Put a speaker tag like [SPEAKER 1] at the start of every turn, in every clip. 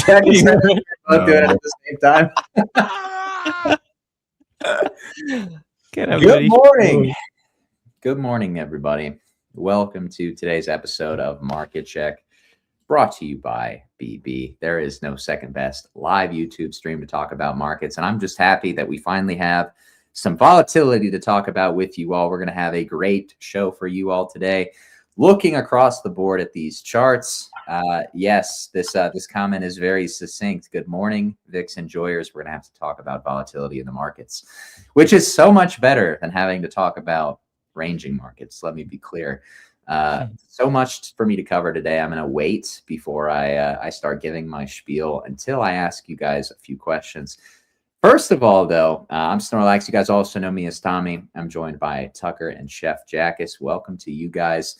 [SPEAKER 1] Jack and Sam, both doing it at the same time. Good morning. Good morning, everybody. Welcome to today's episode of Market Check, brought to you by BB. There is no second best live YouTube stream to talk about markets, and I'm just happy that we finally have some volatility to talk about with you all. We're going to have a great show for you all today. Looking across the board at these charts, yes, this comment is very succinct. Good morning, VIX enjoyers. We're going to have to talk about volatility in the markets, which is so much better than having to talk about ranging markets. Let me be clear. So much for me to cover today. I'm going to wait before I start giving my spiel until I ask you guys a few questions. First of all, though, I'm Snorlax. You guys also know me as Tommy. I'm joined by Tucker and Chef Jackus. Welcome to you guys.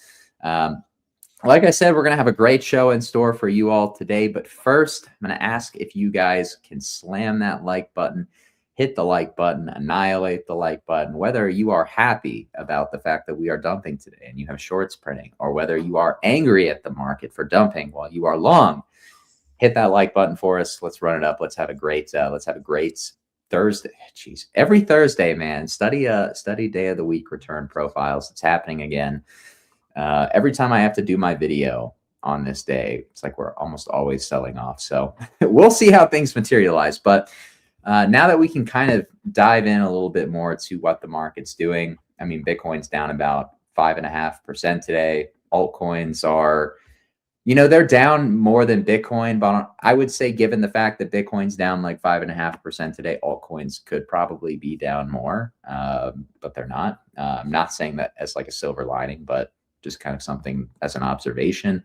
[SPEAKER 1] Like I said, we're going to have a great show in store for you all today. But first, I'm going to ask if you guys can slam that like button, hit the like button, annihilate the like button, whether you are happy about the fact that we are dumping today and you have shorts printing, or whether you are angry at the market for dumping while you are long. Hit that like button for us. Let's run it up. Let's have a great Thursday. Jeez, every Thursday, man. Study day of the week return profiles. It's happening again. Every time I have to do my video on this day, it's like we're almost always selling off. So we'll see how things materialize. But now that we can kind of dive in a little bit more to what the market's doing. I mean, Bitcoin's down about 5.5% today. Altcoins are, they're down more than Bitcoin, but I would say, given the fact that Bitcoin's down like 5.5% today, altcoins could probably be down more, but they're not. I'm not saying that as like a silver lining, but just kind of something as an observation.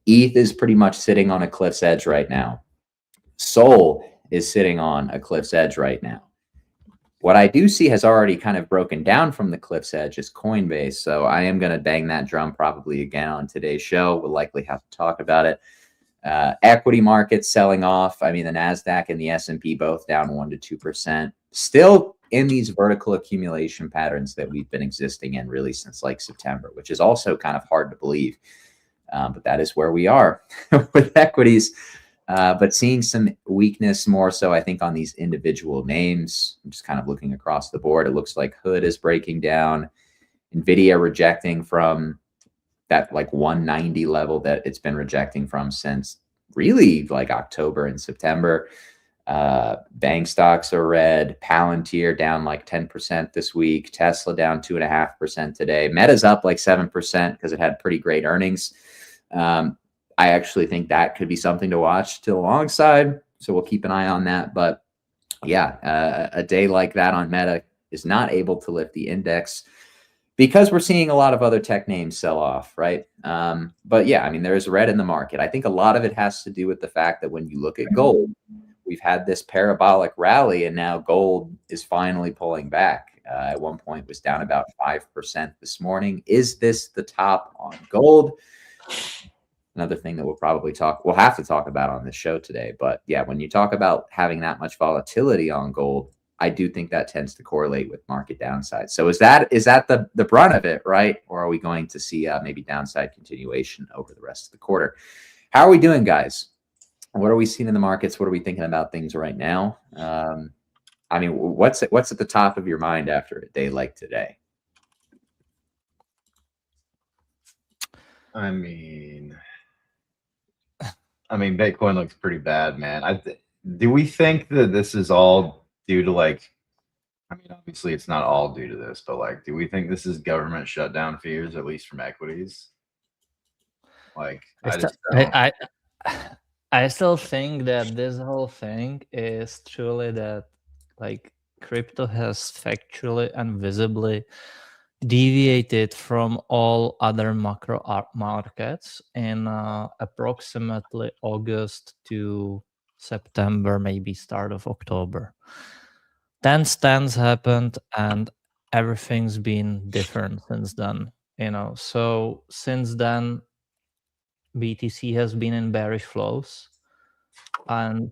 [SPEAKER 1] ETH is pretty much sitting on a cliff's edge right now. Sol is sitting on a cliff's edge right now. What I do see has already kind of broken down from the cliff's edge is Coinbase. So I am going to bang that drum probably again on today's show. We'll likely have to talk about it. Equity markets selling off. I mean, the NASDAQ and the S&P both down 1% to 2%. Still in these vertical accumulation patterns that we've been existing in really since like September, which is also kind of hard to believe. But that is where we are with equities. But seeing some weakness more so, I think, on these individual names. I'm just kind of looking across the board. It looks like Hood is breaking down. NVIDIA rejecting from that like 190 level that it's been rejecting from since really like October and September. Bank stocks are red. Palantir down like 10% this week. Tesla down 2.5% today. Meta's up like 7% because it had pretty great earnings. I actually think that could be something to watch to the long side. So we'll keep an eye on that. But yeah, a day like that on Meta is not able to lift the index because we're seeing a lot of other tech names sell off, right? But yeah, I mean, there is red in the market. I think a lot of it has to do with the fact that when you look at gold, we've had this parabolic rally and now gold is finally pulling back. At one point it was down about 5% this morning. Is this the top on gold? Another thing that we'll have to talk about on this show today. But yeah, when you talk about having that much volatility on gold, I do think that tends to correlate with market downside. So is that the brunt of it, right? Or are we going to see maybe downside continuation over the rest of the quarter? How are we doing, guys? What are we seeing in the markets? What are we thinking about things right now? I mean, what's at the top of your mind after a day like today?
[SPEAKER 2] I mean, Bitcoin looks pretty bad, man. Do we think that this is all due to obviously it's not all due to this, but do we think this is government shutdown fears, at least from equities?
[SPEAKER 3] I still think that this whole thing is truly that crypto has factually and visibly deviated from all other macro markets in approximately August to September, maybe start of October. Then stands happened and everything's been different since then. So since then, BTC has been in bearish flows, and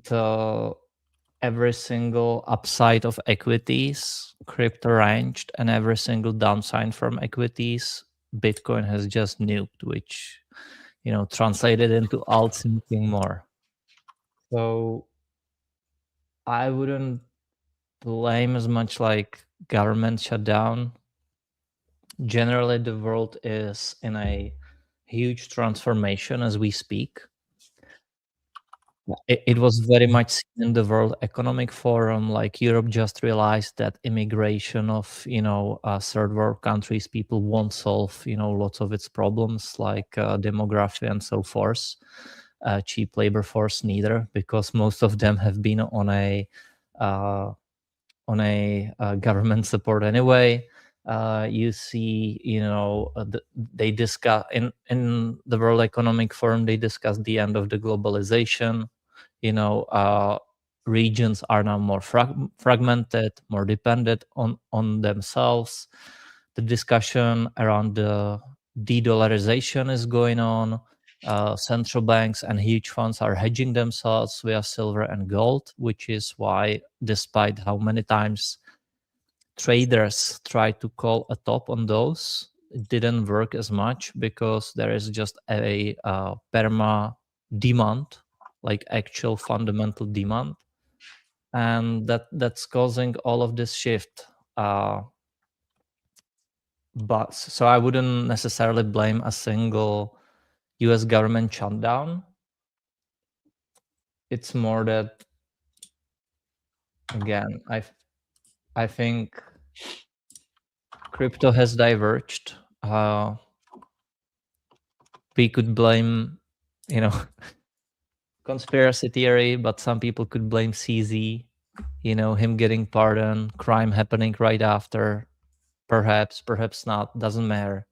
[SPEAKER 3] every single upside of equities, crypto ranged, and every single downside from equities, Bitcoin has just nuked, which, translated into alt thinking more. So I wouldn't blame as much like government shutdown. Generally, the world is in a huge transformation as we speak. It was very much seen in the World Economic Forum. Like Europe just realized that immigration of third world countries, people won't solve lots of its problems like demography and so forth. Cheap labor force neither, because most of them have been on a government support anyway. You see, they discuss in the World Economic Forum, they discuss the end of the globalization. Regions are now more fragmented, more dependent on themselves. The discussion around the de-dollarization is going on. Central banks and huge funds are hedging themselves via silver and gold, which is why, despite how many times traders try to call a top on those, it didn't work as much, because there is just a perma demand, like actual fundamental demand, and that's causing all of this shift. But so I wouldn't necessarily blame a single US government shutdown. It's more that, again, I think crypto has diverged. We could blame, conspiracy theory, but some people could blame CZ, him getting pardoned, crime happening right after, perhaps not, doesn't matter.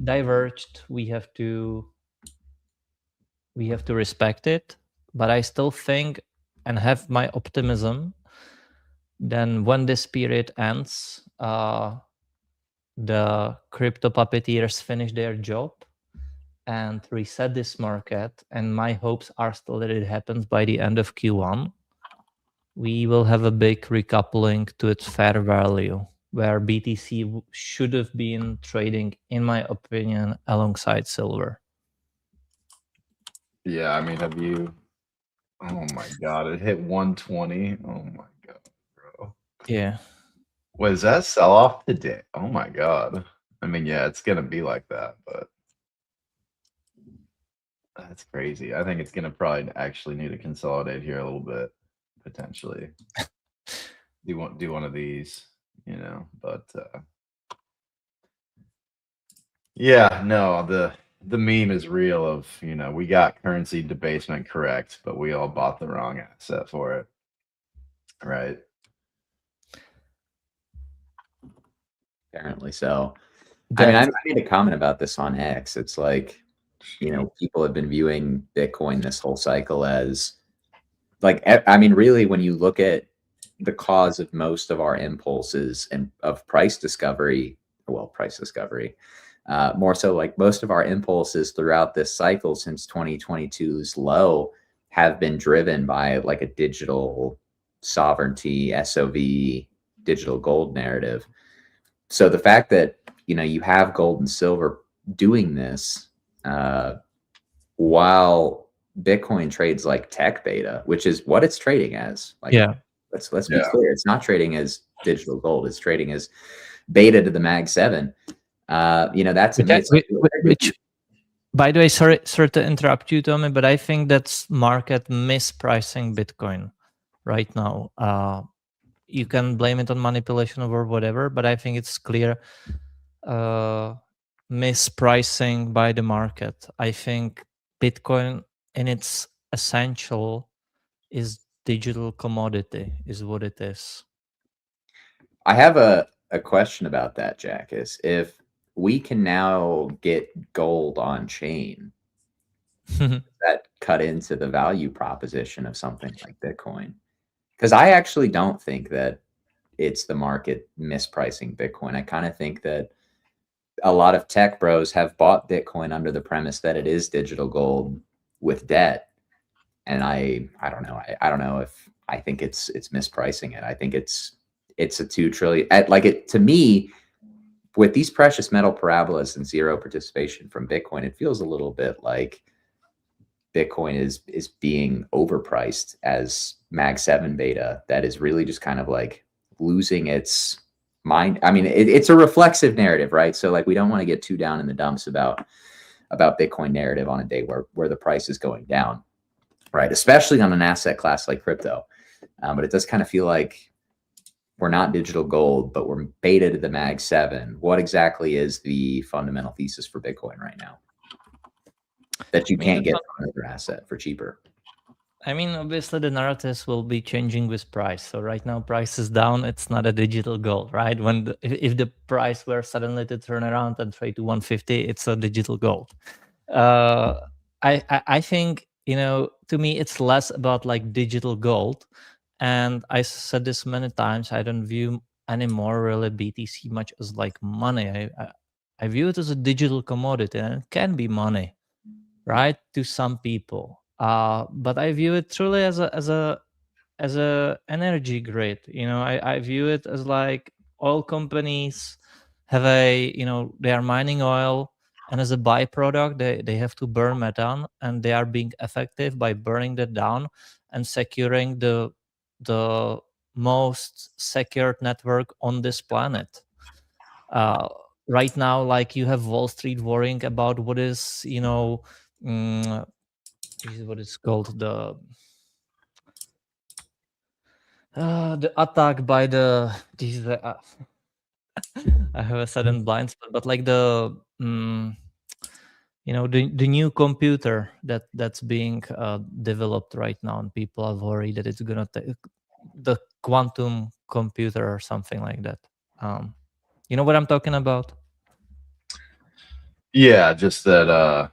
[SPEAKER 3] Diverged, we have to respect it, but I still think and have my optimism, then when this period ends, the crypto puppeteers finish their job and reset this market, and my hopes are still that it happens by the end of Q1, we will have a big recoupling to its fair value, where BTC should have been trading, in my opinion, alongside silver.
[SPEAKER 2] Yeah, I mean, have you? Oh my god, it hit 120. Oh my god, bro.
[SPEAKER 3] Yeah.
[SPEAKER 2] Was that sell off today? Oh my god. I mean, yeah, it's gonna be like that, but that's crazy. I think it's gonna probably actually need to consolidate here a little bit, potentially. do one of these, but yeah, no, the meme is real of, we got currency debasement correct, but we all bought the wrong asset for it. Right.
[SPEAKER 1] Apparently so. I mean, I made a comment about this on X. It's like, people have been viewing Bitcoin this whole cycle as like, I mean, really, when you look at the cause of most of our impulses and of price discovery, more so like most of our impulses throughout this cycle since 2022's low have been driven by like a digital sovereignty, SOV, digital gold narrative. So the fact that, you have gold and silver doing this while Bitcoin trades like tech beta, which is what it's trading as. Like,
[SPEAKER 3] yeah.
[SPEAKER 1] Let's be clear. It's not trading as digital gold. It's trading as beta to the Mag 7. That's
[SPEAKER 3] which, by the way, sorry to interrupt you, Tommy, but I think that's market mispricing Bitcoin right now. You can blame it on manipulation or whatever, but I think it's clear mispricing by the market. I think Bitcoin in its essential is digital commodity, is what it is.
[SPEAKER 1] I have a question about that, Jack. Is if we can now get gold on chain, that cut into the value proposition of something like Bitcoin? Because I actually don't think that it's the market mispricing Bitcoin. I kind of think that a lot of tech bros have bought Bitcoin under the premise that it is digital gold with debt. And I don't know. I don't know if I think it's mispricing it. I think it's a 2 trillion. To me, with these precious metal parabolas and zero participation from Bitcoin, it feels a little bit like Bitcoin is being overpriced as Mag 7 beta that is really just kind of like losing its mind. I mean, it's a reflexive narrative, right? So like we don't want to get too down in the dumps about Bitcoin narrative on a day where the price is going down, right? Especially on an asset class like crypto. But it does kind of feel like we're not digital gold, but we're beta to the Mag 7. What exactly is the fundamental thesis for Bitcoin right now that you can't get from another asset for cheaper?
[SPEAKER 3] I mean, obviously the narratives will be changing with price. So right now price is down. It's not a digital gold, right? When if the price were suddenly to turn around and trade to 150, it's a digital gold. I think, you know, to me, it's less about like digital gold. And I said this many times, I don't view anymore really BTC much as like money. I view it as a digital commodity, and it can be money, right, to some people. But I view it truly as a energy grid. You know, I view it as like oil companies have a, you know, they are mining oil, and as a byproduct they have to burn methane, and they are being effective by burning that down and securing the most secured network on this planet. Right now, like, you have Wall Street worrying about what is, you know, what is called the attack by the I have a sudden blind spot, but like the you know, the new computer that's being developed right now, and people are worried that it's gonna take the quantum computer or something like that. You know what I'm talking about?
[SPEAKER 2] Yeah, just that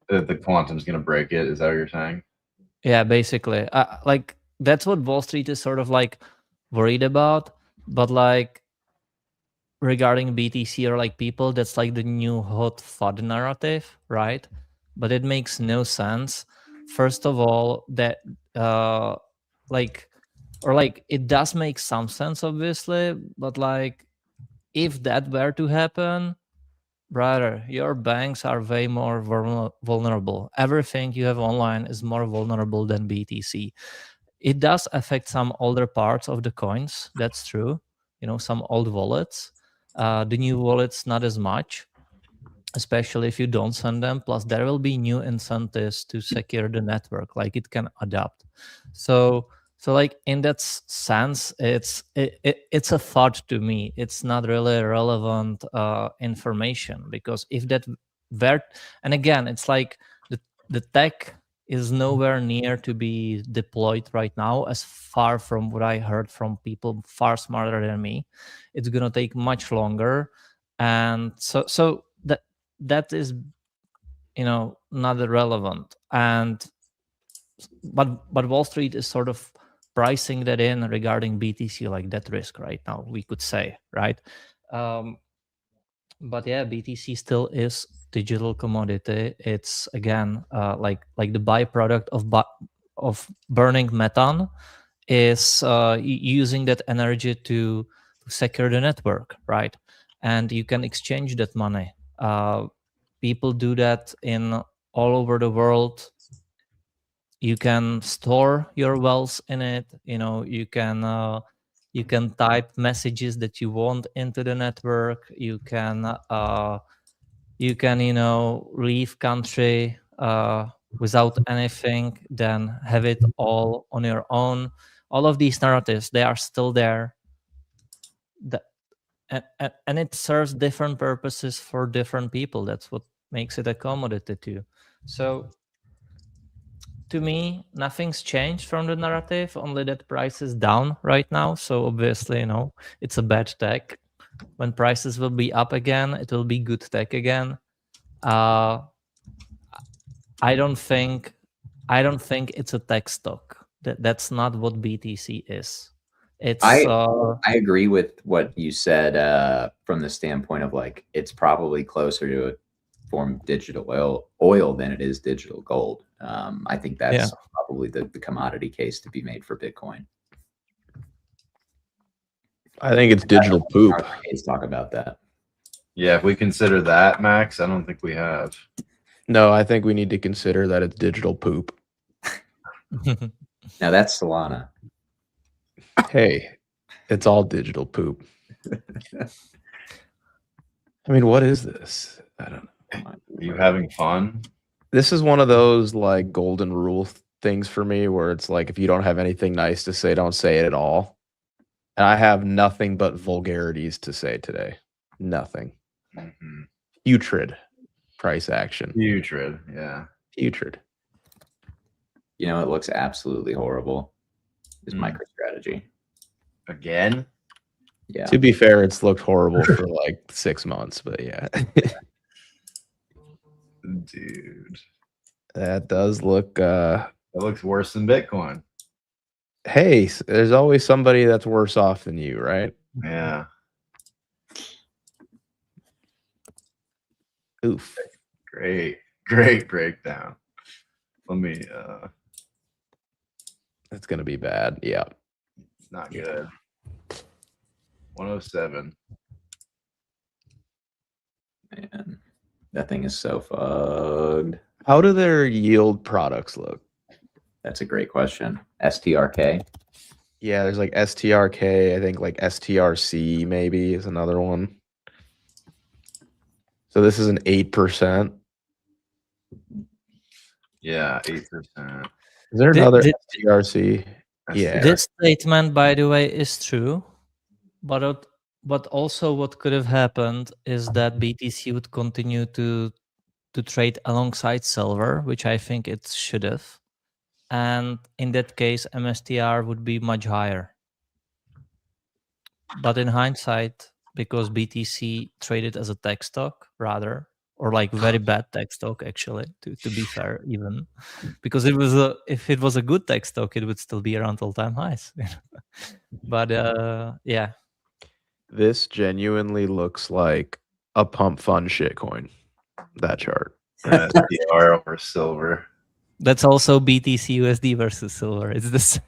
[SPEAKER 2] the quantum's gonna break it. Is that what you're saying?
[SPEAKER 3] Yeah, basically, like that's what Wall Street is sort of like worried about. But like regarding BTC or like people, that's like the new hot FUD narrative, right? But it makes no sense. First of all, that like, or like it does make some sense, obviously, but like if that were to happen, brother, your banks are way more vulnerable. Everything you have online is more vulnerable than BTC. It does affect some older parts of the coins. That's true. You know, some old wallets. The new wallets, not as much, especially if you don't send them. Plus, there will be new incentives to secure the network, like it can adapt. So like in that sense, it's a thought to me. It's not really relevant information, because if that were, and again, it's like the tech is nowhere near to be deployed right now, as far from what I heard from people far smarter than me. It's gonna take much longer, and so that is, you know, not relevant. And but Wall Street is sort of pricing that in regarding BTC, like that risk right now, we could say, right? But yeah, BTC still is digital commodity. It's again like the byproduct of burning methane is using that energy to secure the network, right? And you can exchange that money. People do that in all over the world. You can store your wealth in it. You know, you can type messages that you want into the network. You can you know, leave country without anything, then have it all on your own. All of these narratives, they are still there. And it serves different purposes for different people. That's what makes it a commodity too. So to me, nothing's changed from the narrative, only that price is down right now. So obviously, you know, it's a bad tech. When prices will be up again, it will be good tech again. I don't think it's a tech stock. That's not what BTC is. It's
[SPEAKER 1] I agree with what you said from the standpoint of like it's probably closer to a form of digital oil than it is digital gold. I think that's probably the commodity case to be made for Bitcoin.
[SPEAKER 4] I think it's digital poop.
[SPEAKER 1] Let's talk about that.
[SPEAKER 2] Yeah, if we consider that, Max, I don't think we have.
[SPEAKER 4] No, I think we need to consider that it's digital poop.
[SPEAKER 1] Now that's Solana.
[SPEAKER 4] Hey, it's all digital poop. I mean, what is this? I don't know.
[SPEAKER 2] Are you having fun?
[SPEAKER 4] This is one of those like golden rule things for me where it's like if you don't have anything nice to say, don't say it at all. And I have nothing but vulgarities to say today. Nothing.
[SPEAKER 2] Mm-hmm.
[SPEAKER 4] Putrid price action.
[SPEAKER 2] Putrid, yeah.
[SPEAKER 4] Putrid.
[SPEAKER 1] You know, it looks absolutely horrible. Is
[SPEAKER 2] Mm.
[SPEAKER 1] MicroStrategy.
[SPEAKER 2] Again?
[SPEAKER 1] Yeah.
[SPEAKER 4] To be fair, it's looked horrible for like 6 months, but yeah.
[SPEAKER 2] Dude.
[SPEAKER 4] That does look
[SPEAKER 2] That looks worse than Bitcoin.
[SPEAKER 4] hey, there's always somebody that's worse off than you, right?
[SPEAKER 2] Yeah.
[SPEAKER 4] Oof.
[SPEAKER 2] Great breakdown. Let me
[SPEAKER 4] That's gonna be bad. Yeah.
[SPEAKER 2] it's not good. 107.
[SPEAKER 1] Man, that thing is so fucked.
[SPEAKER 4] How do their yield products look?
[SPEAKER 1] That's a great question. STRK.
[SPEAKER 4] Yeah, there's like STRK, I think like STRC maybe is another one. So this is an 8%.
[SPEAKER 2] Yeah, 8%.
[SPEAKER 4] Is there another STRC?
[SPEAKER 2] That's
[SPEAKER 4] Yeah.
[SPEAKER 3] This statement, by the way, is true, but also what could have happened is that BTC would continue to trade alongside silver, which I think it should have, and in that case, MSTR would be much higher. But in hindsight, because BTC traded as a tech stock rather, or like very bad tech stock actually, to be fair, even because if it was a good tech stock, it would still be around all-time highs. But yeah,
[SPEAKER 4] This genuinely looks like a pump fund shitcoin. That chart.
[SPEAKER 2] SDR over silver.
[SPEAKER 3] that's also BTC USD versus silver. It's the same.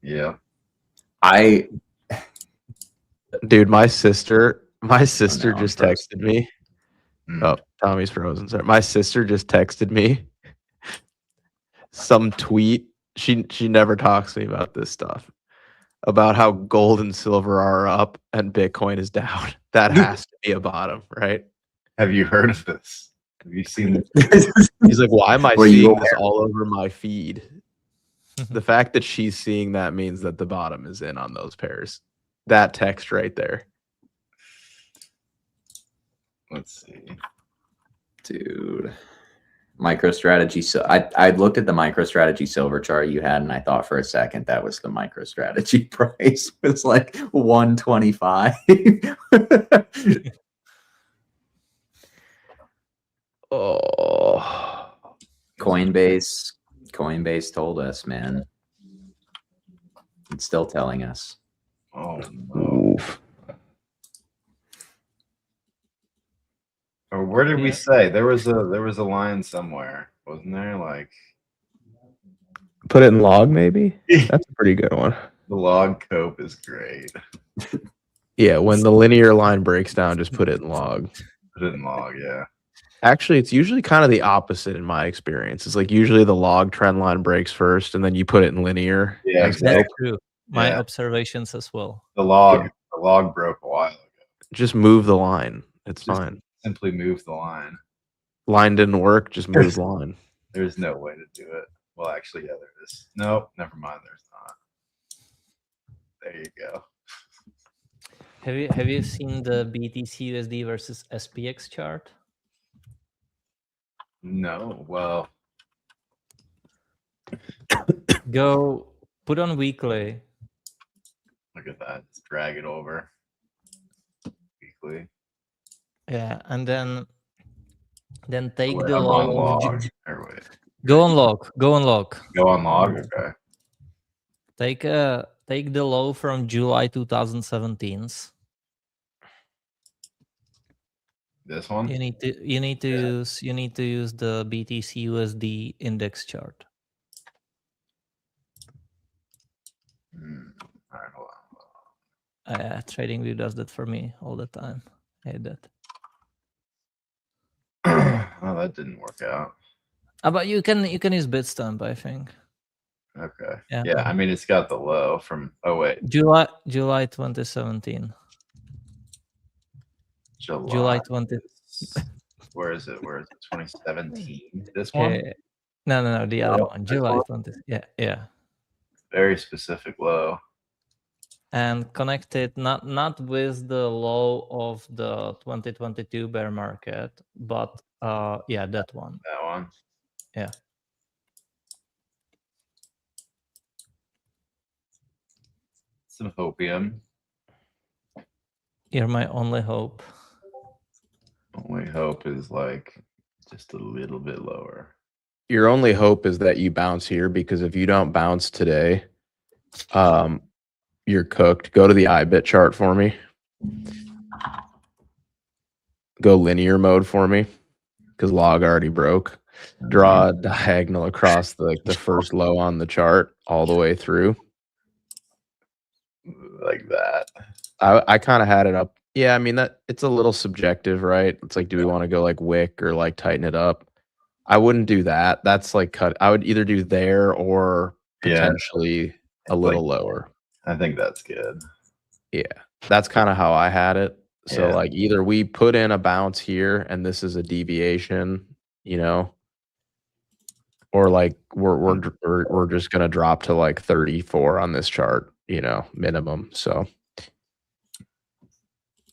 [SPEAKER 2] Yeah.
[SPEAKER 4] Dude, my sister just
[SPEAKER 1] I'm frozen.
[SPEAKER 4] texted me. Oh, Tommy's frozen. Sorry. My sister just texted me some tweet. She never talks to me about this stuff. About how gold and silver are up and Bitcoin is down. That has to be a bottom, right?
[SPEAKER 2] Have you heard of this? Have you seen this?
[SPEAKER 4] He's like, why am I
[SPEAKER 1] Were you
[SPEAKER 4] seeing this
[SPEAKER 1] aware?
[SPEAKER 4] all over my feed? The fact that she's seeing that means that the bottom is in on those pairs. That text right there.
[SPEAKER 2] Let's see.
[SPEAKER 1] Dude. MicroStrategy. So I looked at the MicroStrategy silver chart you had, and I thought for a second that was the MicroStrategy price. It was like 125.
[SPEAKER 4] Oh,
[SPEAKER 1] Coinbase told us, man. It's still telling us.
[SPEAKER 2] Oh no.
[SPEAKER 4] oof.
[SPEAKER 2] Or where did we
[SPEAKER 3] Yeah.
[SPEAKER 2] say there was a line somewhere, wasn't there? Like
[SPEAKER 4] Put it in log, maybe? That's a pretty good one.
[SPEAKER 2] the log cope is great.
[SPEAKER 4] Yeah, when the linear line breaks down, just put it in log.
[SPEAKER 2] Put it in log, yeah.
[SPEAKER 4] Actually, it's usually kind of the opposite in my experience. It's like usually the log trend line breaks first, and then you put it in linear.
[SPEAKER 2] Yeah,
[SPEAKER 3] That's
[SPEAKER 2] exactly.
[SPEAKER 3] true. My
[SPEAKER 2] Yeah.
[SPEAKER 3] observations as well.
[SPEAKER 2] The log broke a while ago.
[SPEAKER 4] Just move the line. It's fine.
[SPEAKER 2] Simply move the line.
[SPEAKER 4] Line didn't work, just move line.
[SPEAKER 2] There's no way to do it. Well, actually, yeah, there is. Nope, never mind. There's not. There you go.
[SPEAKER 3] Have you seen the BTC USD versus SPX chart?
[SPEAKER 2] No, well,
[SPEAKER 3] Go put on weekly.
[SPEAKER 2] look at that. Just drag it over. Weekly.
[SPEAKER 3] Yeah, and then take
[SPEAKER 2] Wait,
[SPEAKER 3] the
[SPEAKER 2] I'm on
[SPEAKER 3] low.
[SPEAKER 2] log. Or wait.
[SPEAKER 3] Go on log. Go on log.
[SPEAKER 2] Go on log. Okay.
[SPEAKER 3] Take the low from July 2017's.
[SPEAKER 2] This one.
[SPEAKER 3] You need to use the BTC USD index chart.
[SPEAKER 2] All right, hold on.
[SPEAKER 3] TradingView does that for me all the time. I hate that.
[SPEAKER 2] Oh, that didn't work out.
[SPEAKER 3] But you can use Bitstamp, I think.
[SPEAKER 2] Okay.
[SPEAKER 3] Yeah.
[SPEAKER 2] Yeah, I mean it's got the low from
[SPEAKER 3] July 2017. July 20.
[SPEAKER 2] Where is it? 2017. This one?
[SPEAKER 3] Okay. No, the other one. July 20. Yeah.
[SPEAKER 2] Very specific low.
[SPEAKER 3] And connected not with the low of the 2022 bear market, but yeah, that one.
[SPEAKER 2] That one.
[SPEAKER 3] Yeah.
[SPEAKER 2] Some hopium.
[SPEAKER 3] You're my only hope.
[SPEAKER 2] Only hope is like just a little bit lower.
[SPEAKER 4] Your only hope is that you bounce here, because if you don't bounce today, you're cooked. Go to the IBIT chart for me. Go linear mode for me, because log already broke. Draw a diagonal across the first low on the chart all the way through.
[SPEAKER 2] Like that.
[SPEAKER 4] I kind of had it up. Yeah, I mean, that it's a little subjective, right? It's like, do we want to go like wick or like tighten it up? I wouldn't do that. That's like cut. I would either do there or potentially a little lower.
[SPEAKER 2] I think that's good.
[SPEAKER 4] Yeah, that's kind of how I had it. So
[SPEAKER 2] Yeah.
[SPEAKER 4] like either we put in a bounce here and this is a deviation, you know, or like we're just gonna drop to like 34 on this chart, you know, minimum. So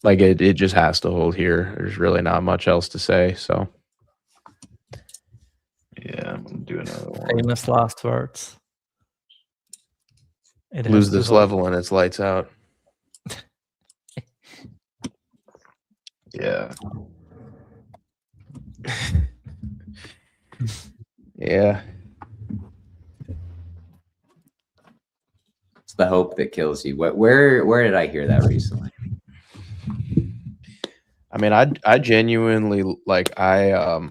[SPEAKER 4] like it just has to hold here. There's really not much else to say. So
[SPEAKER 2] yeah, I'm gonna do another one.
[SPEAKER 3] Famous last words. It
[SPEAKER 4] lose
[SPEAKER 3] has to
[SPEAKER 4] this
[SPEAKER 3] hold.
[SPEAKER 4] level and it's lights out.
[SPEAKER 2] Yeah.
[SPEAKER 4] Yeah.
[SPEAKER 1] It's the hope that kills you. Where did I hear that recently?
[SPEAKER 4] I mean, I genuinely like I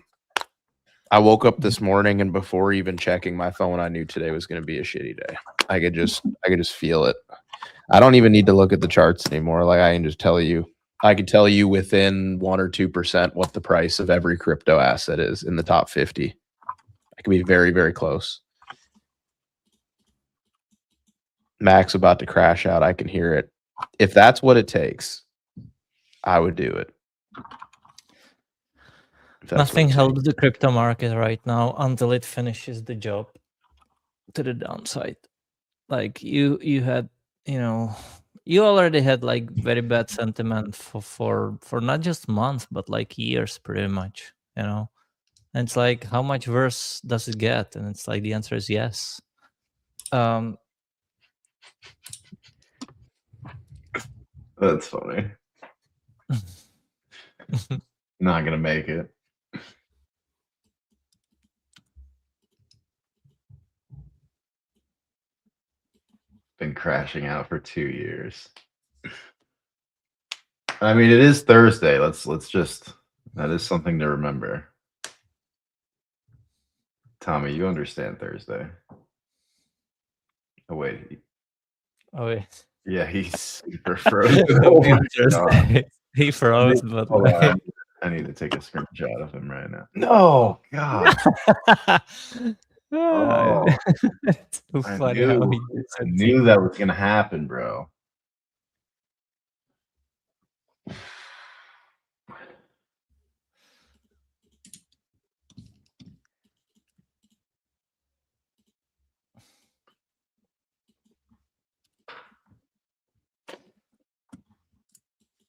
[SPEAKER 4] woke up this morning and before even checking my phone, I knew today was going to be a shitty day. I could just feel it. I don't even need to look at the charts anymore. Like I can just tell you. I could tell you within 1 or 2% what the price of every crypto asset is in the top 50. I could be very, very close. Mac's about to crash out. I can hear it. If that's what it takes, I would do it.
[SPEAKER 3] Nothing helps the crypto market right now until it finishes the job to the downside. Like you had, you know, you already had like very bad sentiment for not just months but like years pretty much, you know. And it's like, how much worse does it get? And it's like the answer is yes.
[SPEAKER 2] That's funny. Not gonna make it. Been crashing out for 2 years. I mean, it is Thursday. Let's just, that is something to remember. Tommy, you understand Thursday. Oh wait.
[SPEAKER 3] Oh wait.
[SPEAKER 2] Yeah, he's super frozen.
[SPEAKER 3] He froze, but
[SPEAKER 2] hold on. I need to take a screenshot of him right now. No, God. Oh,
[SPEAKER 3] it's too funny how he
[SPEAKER 2] I knew that was gonna happen, bro.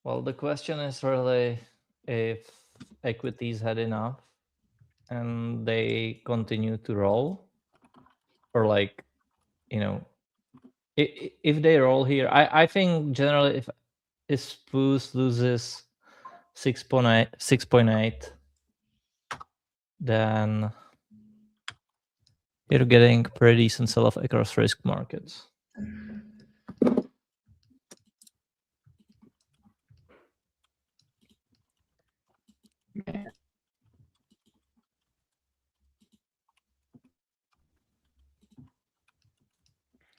[SPEAKER 3] Well, the question is really if equities had enough and they continue to roll, or like, you know, if they roll here, I think generally if Spruce loses 6.8, then you're getting pretty decent sell-off across risk markets.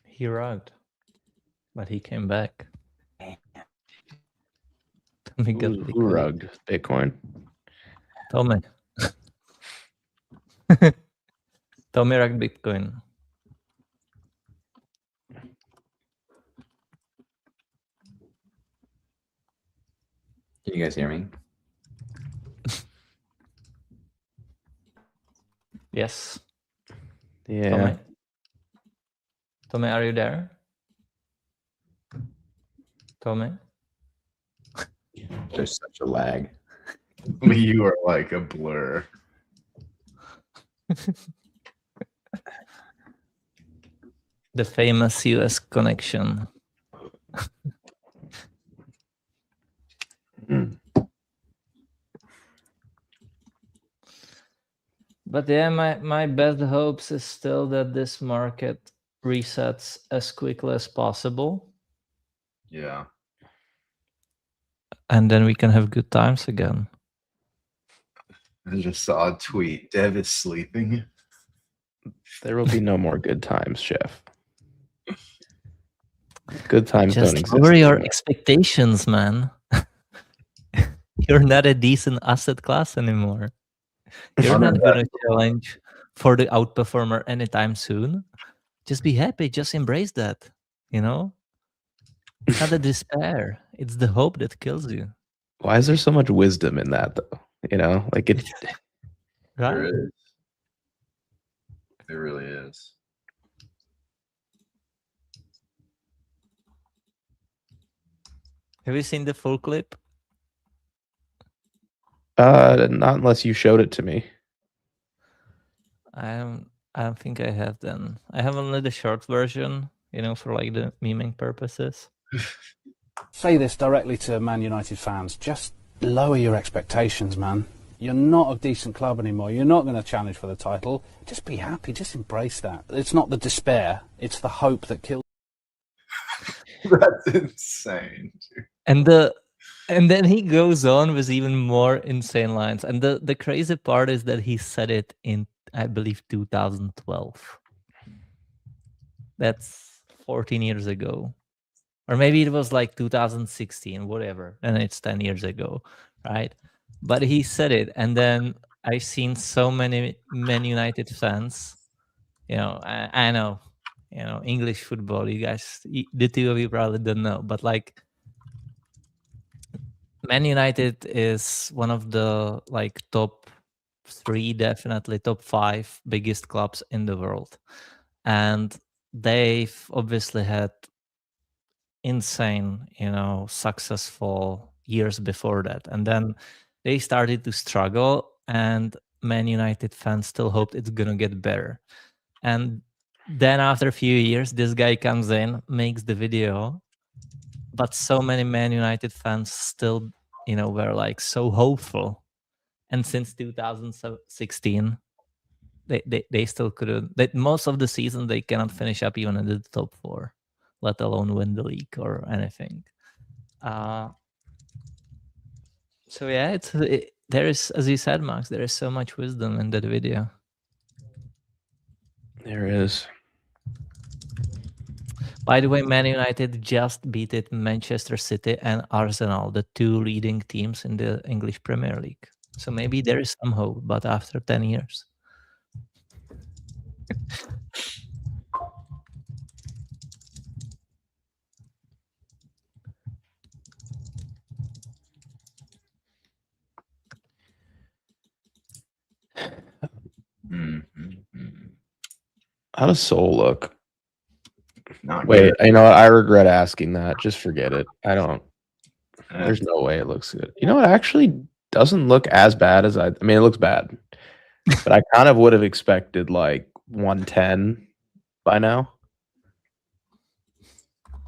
[SPEAKER 3] He rugged, but he came back. Tommy got
[SPEAKER 4] Who
[SPEAKER 3] liquidated.
[SPEAKER 4] rugged Bitcoin?
[SPEAKER 3] Tommy. Tommy rugged Bitcoin.
[SPEAKER 1] Can you guys hear me?
[SPEAKER 3] Yes.
[SPEAKER 4] Yeah.
[SPEAKER 3] Tommy. Tommy, are you there? Tommy.
[SPEAKER 1] There's such a lag.
[SPEAKER 2] You are like a blur.
[SPEAKER 3] The famous US connection. But yeah, my best hopes is still that this market resets as quickly as possible.
[SPEAKER 2] Yeah.
[SPEAKER 3] And then we can have good times again.
[SPEAKER 2] I just saw a tweet. Dev is sleeping.
[SPEAKER 4] There will be no more good times, Chef. Good times
[SPEAKER 3] Just
[SPEAKER 4] don't exist.
[SPEAKER 3] lower your
[SPEAKER 4] anymore.
[SPEAKER 3] expectations, man. You're not a decent asset class anymore. You're not going to challenge for the outperformer anytime soon. Just be happy. Just embrace that. You know? It's not the despair. It's the hope that kills you.
[SPEAKER 4] Why is there so much wisdom in that, though? You know, like it.
[SPEAKER 2] There
[SPEAKER 3] Right?
[SPEAKER 2] is. There really is.
[SPEAKER 3] Have you seen the full clip?
[SPEAKER 4] Not unless you showed it to me.
[SPEAKER 3] I don't think I have then. I have only the short version, you know, for like the memeing purposes.
[SPEAKER 5] Say this directly to Man United fans. Just lower your expectations, man. You're not a decent club anymore. You're not going to challenge for the title. Just be happy. Just embrace that. It's not the despair. It's the hope that kills.
[SPEAKER 2] That's insane, dude.
[SPEAKER 3] And then he goes on with even more insane lines. And the crazy part is that he said it in, I believe, 2012. That's 14 years ago. Or maybe it was like 2016, whatever. And it's 10 years ago, right? But he said it. And then I've seen so many Man United fans. You know, I know, you know, English football, you guys, the two of you probably don't know. But like, Man United is one of the like top 3, definitely top 5 biggest clubs in the world. And they've obviously had insane, you know, successful years before that. And then they started to struggle, and Man United fans still hoped it's going to get better. And then after a few years, this guy comes in, makes the video, but so many Man United fans still, you know, were like so hopeful. And since 2016, they still couldn't. Most of the season, they cannot finish up even in the top 4, let alone win the league or anything. So yeah, there is, as you said, Max, there is so much wisdom in that video.
[SPEAKER 4] There is.
[SPEAKER 3] By the way, Man United just beat Manchester City and Arsenal, the 2 leading teams in the English Premier League. So maybe there is some hope, but after 10 years.
[SPEAKER 4] How does Soul look?
[SPEAKER 2] Not
[SPEAKER 4] Wait,
[SPEAKER 2] good.
[SPEAKER 4] you know what? I regret asking that. Just forget it. I don't. There's no way it looks good. You know, it actually doesn't look as bad as I mean, it looks bad, but I kind of would have expected like 110 by now.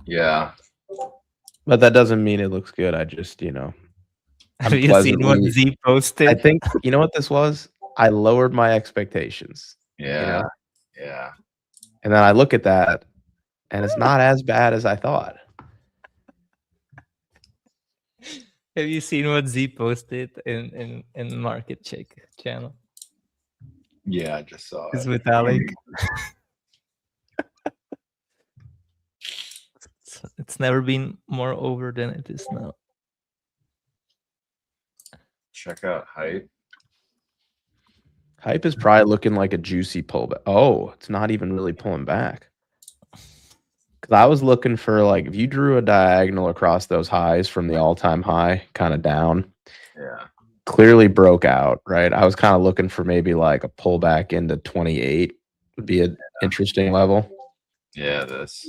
[SPEAKER 2] Yeah.
[SPEAKER 4] But that doesn't mean it looks good. I just, you know,
[SPEAKER 3] Have you seen what Z posted?
[SPEAKER 4] I think, you know what this was? I lowered my expectations.
[SPEAKER 2] Yeah.
[SPEAKER 4] You know?
[SPEAKER 2] Yeah.
[SPEAKER 4] And then I look at that, and it's not as bad as I thought.
[SPEAKER 3] Have you seen what Z posted in Market Check channel?
[SPEAKER 2] Yeah, I just saw
[SPEAKER 3] It's
[SPEAKER 2] it.
[SPEAKER 3] metallic. It's never been more over than it is now.
[SPEAKER 2] Check out hype.
[SPEAKER 4] Hype is probably looking like a juicy pullback. Oh, it's not even really pulling back. Because I was looking for, like, if you drew a diagonal across those highs from the all-time high, kind of down,
[SPEAKER 2] Yeah.
[SPEAKER 4] clearly broke out, right? I was kind of looking for maybe like a pullback into 28 would be an interesting level.
[SPEAKER 2] Yeah, this.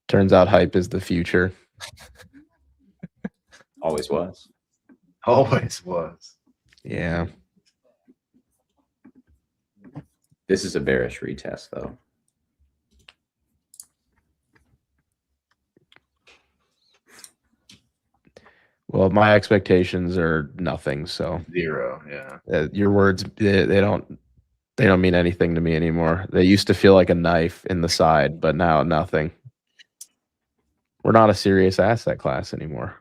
[SPEAKER 4] Turns out hype is the future.
[SPEAKER 1] Always was.
[SPEAKER 2] Always was.
[SPEAKER 4] Yeah.
[SPEAKER 1] This is a bearish retest, though.
[SPEAKER 4] Well, my expectations are nothing, so
[SPEAKER 2] 0. Yeah.
[SPEAKER 4] your words they don't mean anything to me anymore. They used to feel like a knife in the side, but now nothing. We're not a serious asset class anymore.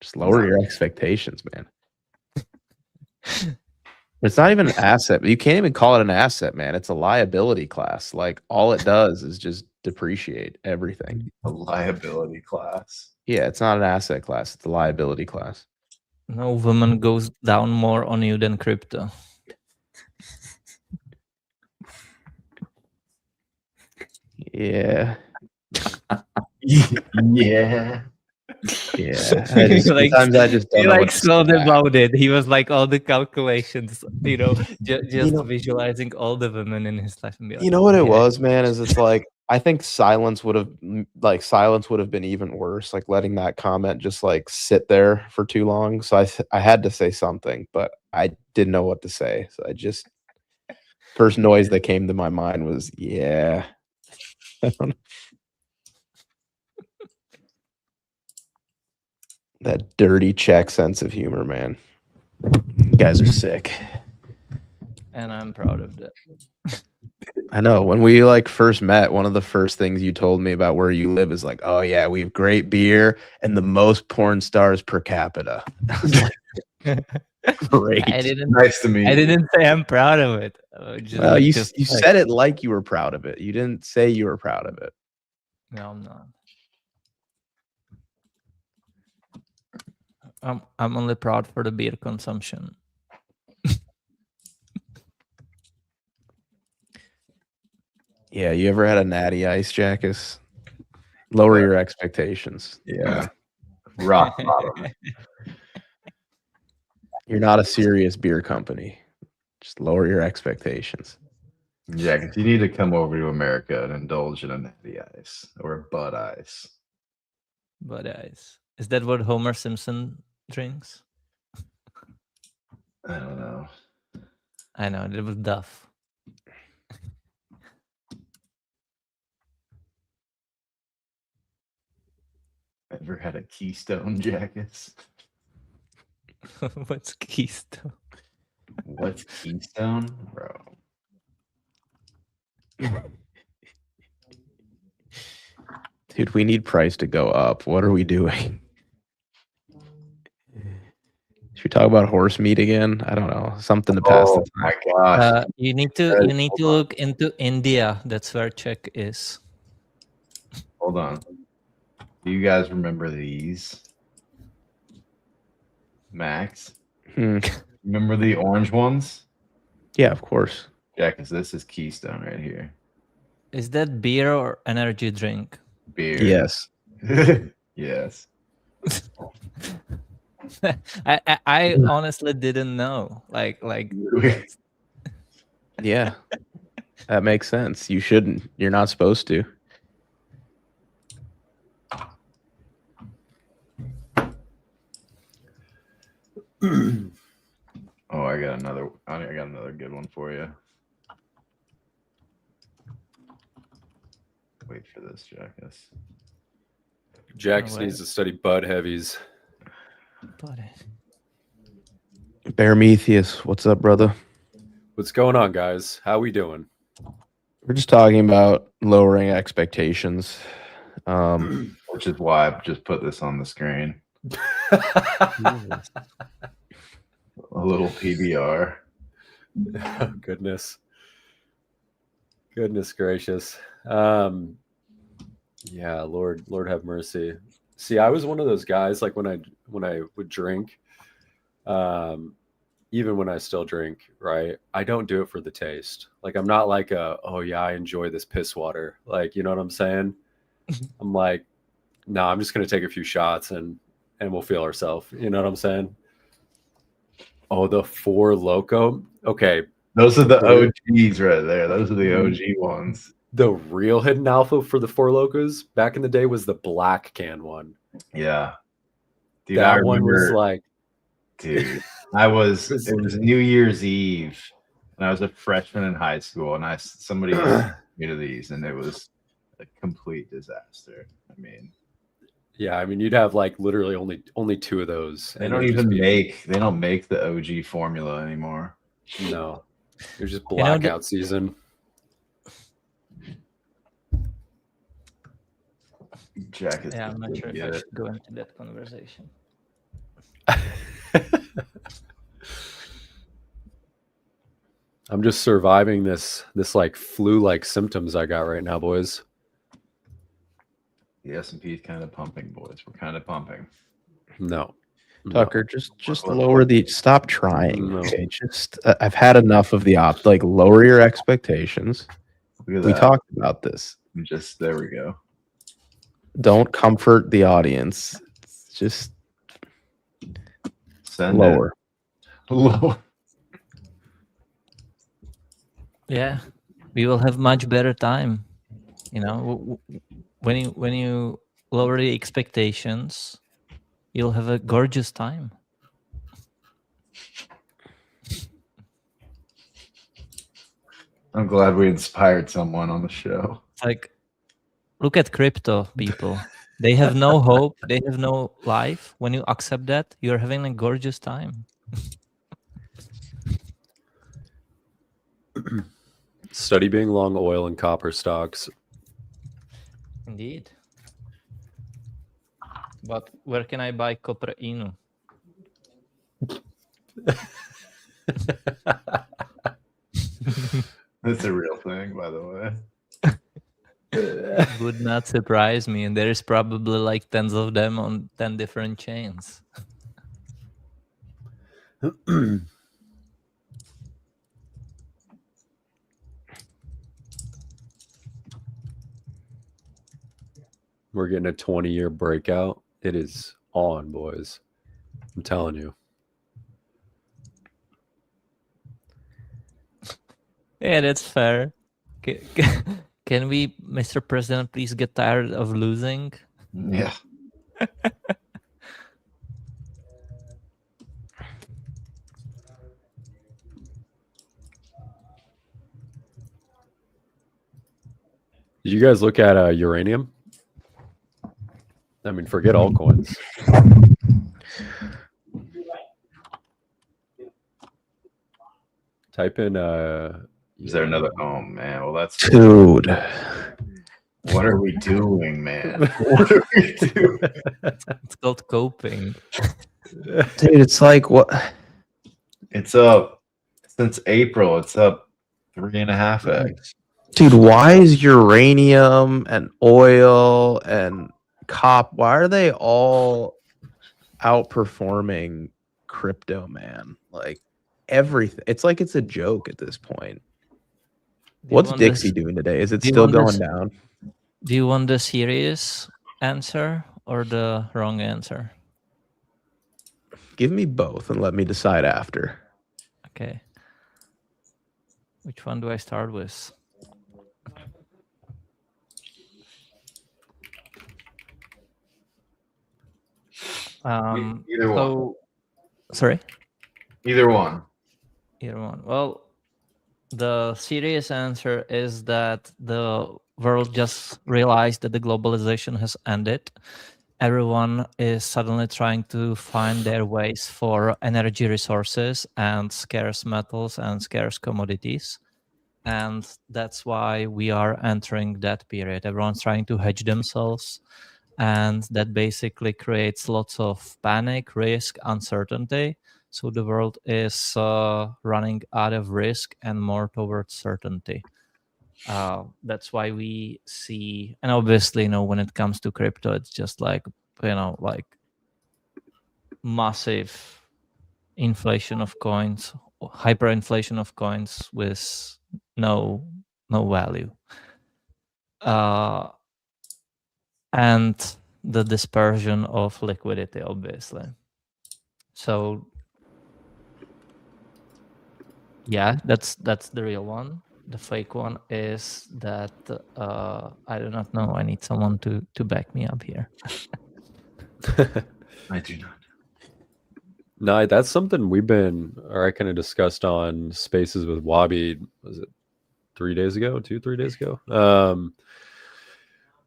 [SPEAKER 4] Just lower your expectations, man. It's not even an asset. You can't even call it an asset, man. It's a liability class. Like, all it does is just depreciate everything.
[SPEAKER 2] A liability class.
[SPEAKER 4] Yeah, it's not an asset class. It's a liability class.
[SPEAKER 3] No woman goes down more on you than crypto.
[SPEAKER 4] Yeah.
[SPEAKER 2] Yeah.
[SPEAKER 4] Yeah.
[SPEAKER 3] Sometimes
[SPEAKER 4] I just don't
[SPEAKER 3] he
[SPEAKER 4] know
[SPEAKER 3] like
[SPEAKER 4] what to say
[SPEAKER 3] thought
[SPEAKER 4] back.
[SPEAKER 3] about it. He was like all the calculations, just visualizing all the women in his life and be like,
[SPEAKER 4] You know what it
[SPEAKER 3] yeah.
[SPEAKER 4] was, man, is it's like I think silence would have been even worse, like letting that comment just like sit there for too long. So I had to say something, but I didn't know what to say. So I just first noise that came to my mind was yeah. That dirty Czech sense of humor, man. You guys are sick.
[SPEAKER 3] And I'm proud of that.
[SPEAKER 4] I know. When we like first met, one of the first things you told me about where you live is like, oh yeah, we have great beer and the most porn stars per capita. I was like, great.
[SPEAKER 2] Nice to meet you.
[SPEAKER 3] I didn't say I'm proud of it.
[SPEAKER 4] Well, you said it like you were proud of it. You didn't say you were proud of it.
[SPEAKER 3] No, I'm not. I'm only proud for the beer consumption.
[SPEAKER 4] Yeah, you ever had a natty ice, Jackus? Lower your expectations.
[SPEAKER 2] Yeah. Rock bottom.
[SPEAKER 4] You're not a serious beer company. Just lower your expectations.
[SPEAKER 2] Jack, if you need to come over to America and indulge in a natty ice or a Bud Ice.
[SPEAKER 3] Bud Ice. Is that what Homer Simpson drinks?
[SPEAKER 2] I don't know.
[SPEAKER 3] I know, it was Duff.
[SPEAKER 2] Ever had a Keystone, Jackus?
[SPEAKER 3] What's Keystone?
[SPEAKER 2] What's Keystone? Bro.
[SPEAKER 4] Dude, we need price to go up. What are we doing? Should we talk about horse meat again? I don't know. Something to pass the time.
[SPEAKER 2] My gosh.
[SPEAKER 3] You need to look into India. That's where Czech is.
[SPEAKER 2] Hold on. Do you guys remember these? Max? Remember the orange ones?
[SPEAKER 4] Yeah, of course.
[SPEAKER 2] Jackus, this is Keystone right here.
[SPEAKER 3] Is that beer or energy drink?
[SPEAKER 2] Beer.
[SPEAKER 4] Yes.
[SPEAKER 2] Yes.
[SPEAKER 3] I honestly didn't know. Like
[SPEAKER 4] Yeah. That makes sense. You shouldn't. You're not supposed to.
[SPEAKER 2] Oh, I got another good one for you. Wait for this, Jackus.
[SPEAKER 6] Jax
[SPEAKER 3] No
[SPEAKER 6] needs to study Bud Heavies.
[SPEAKER 4] Barometheus, what's up, brother?
[SPEAKER 6] What's going on, guys? How we doing?
[SPEAKER 4] We're just talking about lowering expectations.
[SPEAKER 2] Which is why I've just put this on the screen. A little PBR.
[SPEAKER 6] Oh, goodness gracious. Yeah, Lord have mercy. See, I was one of those guys, like when I would drink, Even when I still drink, right? I don't do it for the taste. Like I'm not like oh yeah, I enjoy this piss water. Like, you know what I'm saying? I'm like, no, I'm just gonna take a few shots and we'll feel ourselves. You know what I'm saying? Oh, the Four Loco. Okay.
[SPEAKER 2] Those are the OGs right there. Those are the OG ones.
[SPEAKER 6] The real Hidden Alpha for the Four Locos back in the day was the black can one.
[SPEAKER 2] Yeah. Dude,
[SPEAKER 6] that one was like,
[SPEAKER 2] dude, it was New Year's Eve and I was a freshman in high school and somebody introduced me to these and it was a complete disaster. I mean,
[SPEAKER 6] yeah, I mean, you'd have like literally only two of those.
[SPEAKER 2] They don't make the OG formula anymore.
[SPEAKER 6] No, it was just blackout season.
[SPEAKER 2] Jack is
[SPEAKER 3] I'm not sure if I should go into that conversation.
[SPEAKER 6] I'm just surviving this like flu-like symptoms I got right now, boys.
[SPEAKER 2] The S&P is kind of pumping, boys. We're kind of pumping.
[SPEAKER 6] No.
[SPEAKER 4] Tucker, just lower the. Stop trying.
[SPEAKER 6] No.
[SPEAKER 4] Okay, just I've had enough of the like lower your expectations. We talked about this.
[SPEAKER 2] There we go.
[SPEAKER 4] Don't comfort the audience. Just lower.
[SPEAKER 2] Lower.
[SPEAKER 3] Yeah, we will have much better time. You know, when you lower the expectations, you'll have a gorgeous time.
[SPEAKER 2] I'm glad we inspired someone on the show.
[SPEAKER 3] Like, look at crypto people. They have no hope. They have no life. When you accept that, you're having a gorgeous time.
[SPEAKER 6] Study being long oil and copper stocks.
[SPEAKER 3] Indeed. But where can I buy copper inu?
[SPEAKER 2] That's a real thing, by the way.
[SPEAKER 3] Would not surprise me. And there is probably like tens of them on 10 different chains.
[SPEAKER 6] We're getting a 20-year breakout. It is on, boys. I'm telling you.
[SPEAKER 3] Yeah, that's fair. Can we, Mr. President, please get tired of losing?
[SPEAKER 2] Yeah.
[SPEAKER 6] Did you guys look at uranium? I mean, forget altcoins. Type in
[SPEAKER 2] Is there another? Oh man, well that's
[SPEAKER 4] dude.
[SPEAKER 2] What are we doing, man? What are we doing?
[SPEAKER 3] It's called coping.
[SPEAKER 4] Dude, it's like what?
[SPEAKER 2] It's up since April. It's up 3.5x.
[SPEAKER 4] Dude, why is uranium and oil and why are they all outperforming crypto, man? Like everything. It's like it's a joke at this point. What's Dixie doing today? Is it still going down?
[SPEAKER 3] Do you want the serious answer or the wrong answer?
[SPEAKER 4] Give me both and let me decide after.
[SPEAKER 3] Okay. Which one do I start with?
[SPEAKER 2] Either one.
[SPEAKER 3] Sorry?
[SPEAKER 2] Either one.
[SPEAKER 3] Either one. Well, the serious answer is that the world just realized that the globalization has ended. Everyone is suddenly trying to find their ways for energy resources and scarce metals and scarce commodities. And that's why we are entering that period. Everyone's trying to hedge themselves. And that basically creates lots of panic, risk, uncertainty. So the world is running out of risk and more towards certainty. That's why we see, and obviously, when it comes to crypto, it's just like, like massive, inflation of coins, hyperinflation of coins with no value, and the dispersion of liquidity, obviously. So yeah, that's the real one. The fake one is that I do not know. I need someone to back me up here.
[SPEAKER 2] I do not.
[SPEAKER 6] No, that's something I kind of discussed on Spaces with Wabi. Was it 3 days ago? 3 days ago?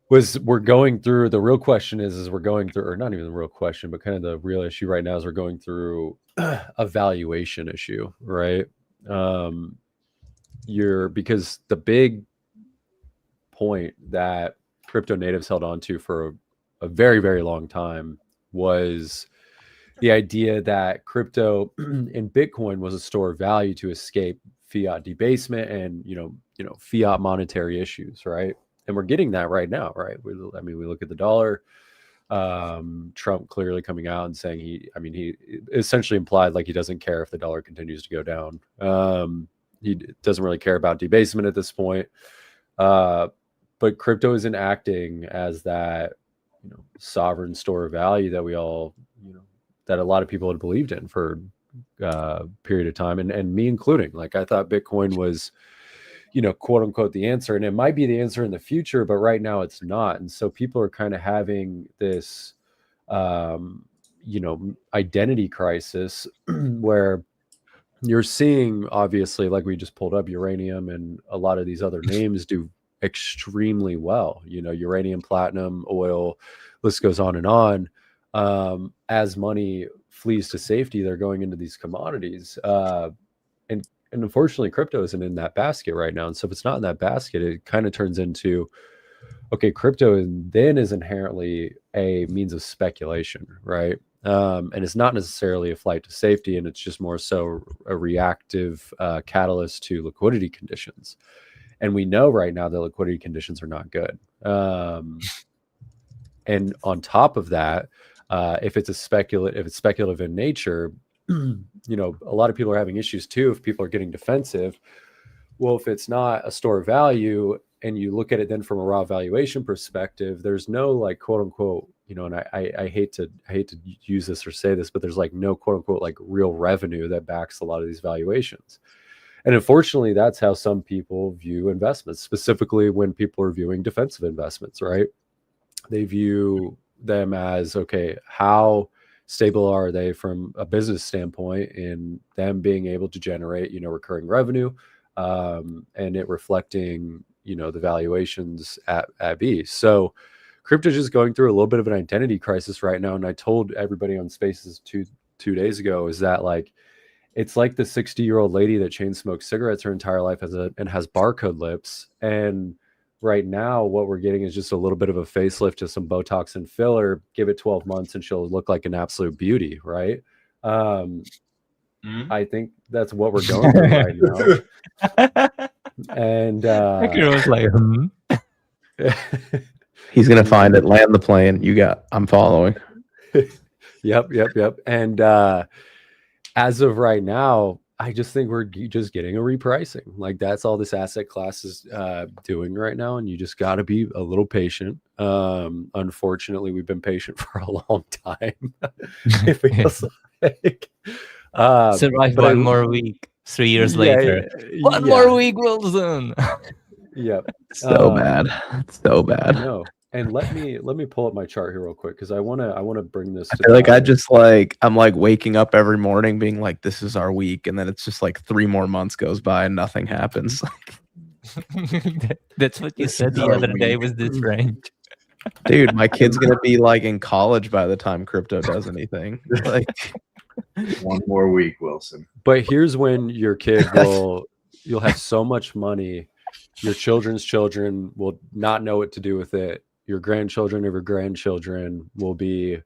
[SPEAKER 6] We're going through, the real question is we're going through, or not even the real question, but kind of the real issue right now is we're going through a valuation issue, right? Because the big point that crypto natives held on to for a very, very long time was the idea that crypto and Bitcoin was a store of value to escape fiat debasement and fiat monetary issues, right? And we're getting that right now, right? We look at the dollar. Trump clearly coming out and saying he essentially implied like he doesn't care if the dollar continues to go down. He doesn't really care about debasement at this point. But crypto isn't acting as that sovereign store of value that we all that a lot of people had believed in for a period of time, and me including. Like, I thought Bitcoin was quote unquote the answer, and it might be the answer in the future, but right now it's not. And so people are kind of having this identity crisis where you're seeing, obviously, like we just pulled up, uranium and a lot of these other names do extremely well. Uranium, platinum, oil, list goes on and on. As money flees to safety, they're going into these commodities. And unfortunately, crypto isn't in that basket right now. And so if it's not in that basket, it kind of turns into, okay, crypto is inherently a means of speculation, right? And it's not necessarily a flight to safety, and it's just more so a reactive catalyst to liquidity conditions. And we know right now that liquidity conditions are not good. And on top of that, if it's speculative in nature, a lot of people are having issues too. If people are getting defensive, well, if it's not a store of value, and you look at it then from a raw valuation perspective, there's no like quote unquote, and I hate to use this or say this, but there's like no quote unquote like real revenue that backs a lot of these valuations. And unfortunately, that's how some people view investments, specifically when people are viewing defensive investments, right? They view them as, okay, how stable are they from a business standpoint in them being able to generate, recurring revenue, and it reflecting, the valuations at B. So crypto is just going through a little bit of an identity crisis right now. And I told everybody on Spaces two days ago is that like, it's like the 60-year-old lady that chain smokes cigarettes her entire life and has barcode lips. And right now, what we're getting is just a little bit of a facelift to some Botox and filler. Give it 12 months and she'll look like an absolute beauty, right? I think that's what we're going through right now. And
[SPEAKER 3] was like,
[SPEAKER 4] He's gonna find it, land the plane. I'm following.
[SPEAKER 6] Yep. And as of right now, I just think we're just getting a repricing. Like, that's all this asset class is doing right now, and you just got to be a little patient. Unfortunately, we've been patient for a long time. It feels like
[SPEAKER 3] survive one more week. 3 years later, one more week, Wilson.
[SPEAKER 6] Yep.
[SPEAKER 4] So bad.
[SPEAKER 6] No. And let me pull up my chart here real quick, because I wanna bring this.
[SPEAKER 4] I feel like I'm like waking up every morning being like, this is our week, and then it's just like 3 more months goes by and nothing happens.
[SPEAKER 3] That's what you said the other day. Was this range?
[SPEAKER 4] Dude, my kid's gonna be like in college by the time crypto does anything. Like,
[SPEAKER 2] one more week, Wilson.
[SPEAKER 6] But here's when your kid you'll have so much money, your children's children will not know what to do with it. Your grandchildren of your grandchildren will be,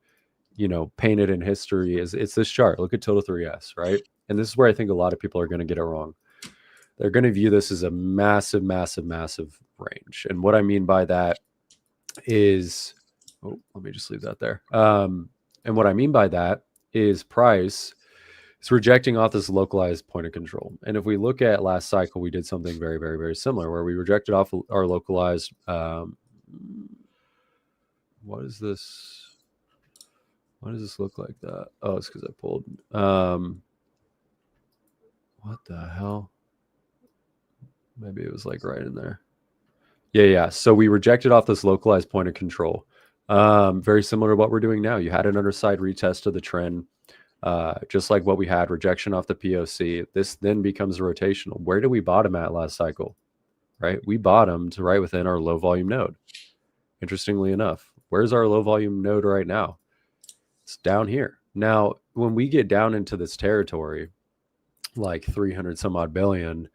[SPEAKER 6] painted in history. It's this chart. Look at Total 3S, right? And this is where I think a lot of people are going to get it wrong. They're going to view this as a massive, massive, massive range. And what I mean by that is, let me just leave that there. And what I mean by that is price It's rejecting off this localized point of control. And if we look at last cycle, we did something very, very, very similar where we rejected off our localized. What is this? Why does this look like that? Oh, it's because I pulled. What the hell? Maybe it was like right in there. Yeah. So we rejected off this localized point of control. Very similar to what we're doing now. You had an underside retest of the trend, just like what we had, rejection off the POC. This then becomes a rotational. Where did we bottom at last cycle? Right? We bottomed right within our low volume node. Interestingly enough, where's our low volume node right now? It's down here. Now, when we get down into this territory, like 300 some odd billion,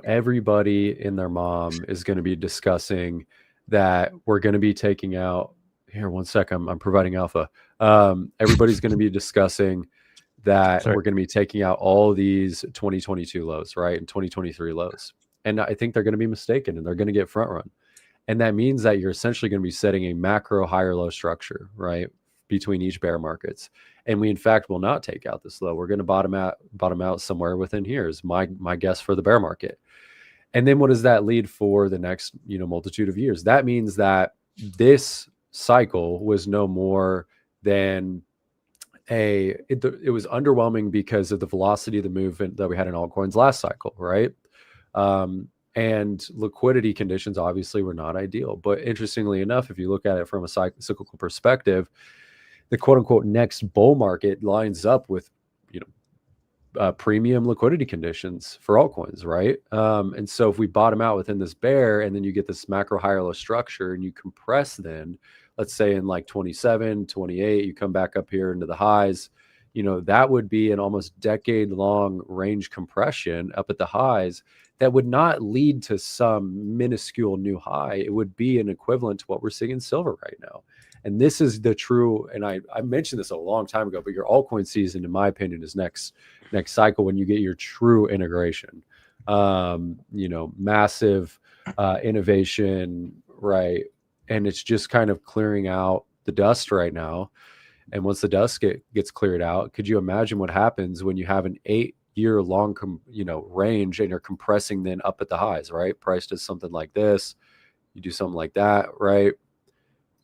[SPEAKER 6] everybody and their mom is going to be discussing that we're going to be taking out here. One sec, I'm providing alpha. Everybody's going to be discussing that we're going to be taking out all these 2022 lows, right? And 2023 lows. And I think they're going to be mistaken and they're going to get front run. And that means that you're essentially going to be setting a macro higher low structure, right, between each bear markets. And we, in fact, will not take out this low. We're going to bottom out somewhere within here is my guess for the bear market. And then what does that lead for the next, multitude of years? That means that this cycle was no more than it was underwhelming because of the velocity of the movement that we had in altcoins last cycle, right? And liquidity conditions obviously were not ideal. But interestingly enough, if you look at it from a cyclical perspective, the quote unquote next bull market lines up with, premium liquidity conditions for altcoins, right? And so if we bottom out within this bear and then you get this macro higher low structure and you compress then, let's say in like 27, 28, you come back up here into the highs, that would be an almost decade long range compression up at the highs that would not lead to some minuscule new high. It would be an equivalent to what we're seeing in silver right now. And this is the true, and I mentioned this a long time ago, but your altcoin season, in my opinion, is next cycle when you get your true integration. Massive innovation, right? And it's just kind of clearing out the dust right now. And once the dust gets cleared out, could you imagine what happens when you have an 8-year long, range and you're compressing then up at the highs, right? Price does something like this. You do something like that, right?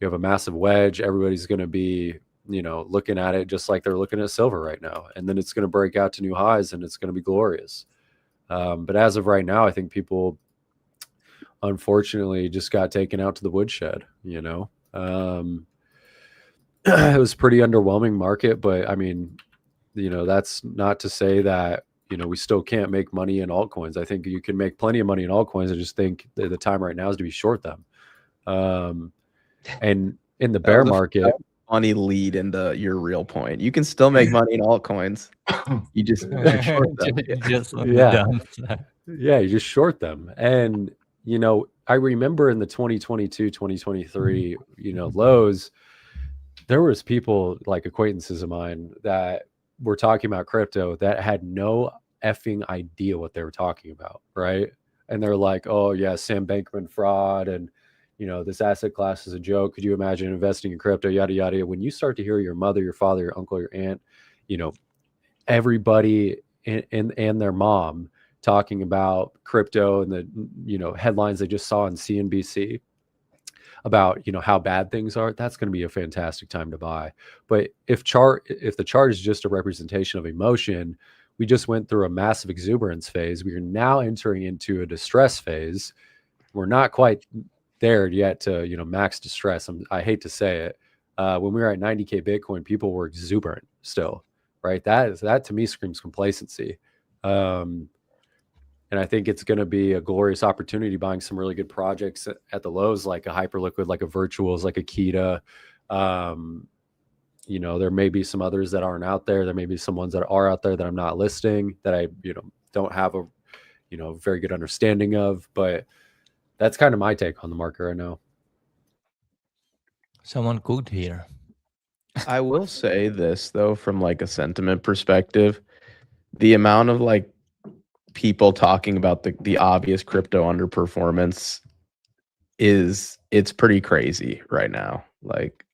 [SPEAKER 6] You have a massive wedge. Everybody's going to be, looking at it just like they're looking at silver right now. And then it's going to break out to new highs and it's going to be glorious. But as of right now, I think people unfortunately just got taken out to the woodshed, It was pretty underwhelming market, but I mean, that's not to say that, we still can't make money in altcoins. I think you can make plenty of money in altcoins. I just think the time right now is to be short them. And in the bear market,
[SPEAKER 4] funny lead into your real point. You can still make money in altcoins. You just short them.
[SPEAKER 6] You just short them. And I remember in the 2022, 2023, lows, there was people like acquaintances of mine that were talking about crypto that had no effing idea what they were talking about, right? And they're like, oh yeah, Sam Bankman fraud, and this asset class is a joke. Could you imagine investing in crypto, yada yada? When you start to hear your mother, your father, your uncle, your aunt, everybody and their mom talking about crypto and the headlines they just saw on CNBC about how bad things are, that's going to be a fantastic time to buy. But if the chart is just a representation of emotion, we just went through a massive exuberance phase. We are now entering into a distress phase. We're not quite there yet to max distress. I hate to say it. When we were at 90K Bitcoin, people were exuberant still, right? That to me screams complacency. And I think it's going to be a glorious opportunity buying some really good projects at the lows, like a Hyperliquid, like a Virtuals, like a Kita. There may be some others that aren't out there. There may be some ones that are out there that I'm not listing that I, don't have a, very good understanding of. But that's kind of my take on the market right now.
[SPEAKER 3] Someone cooked here.
[SPEAKER 4] I will say this though, from like a sentiment perspective, the amount of like people talking about the obvious crypto underperformance it's pretty crazy right now. Like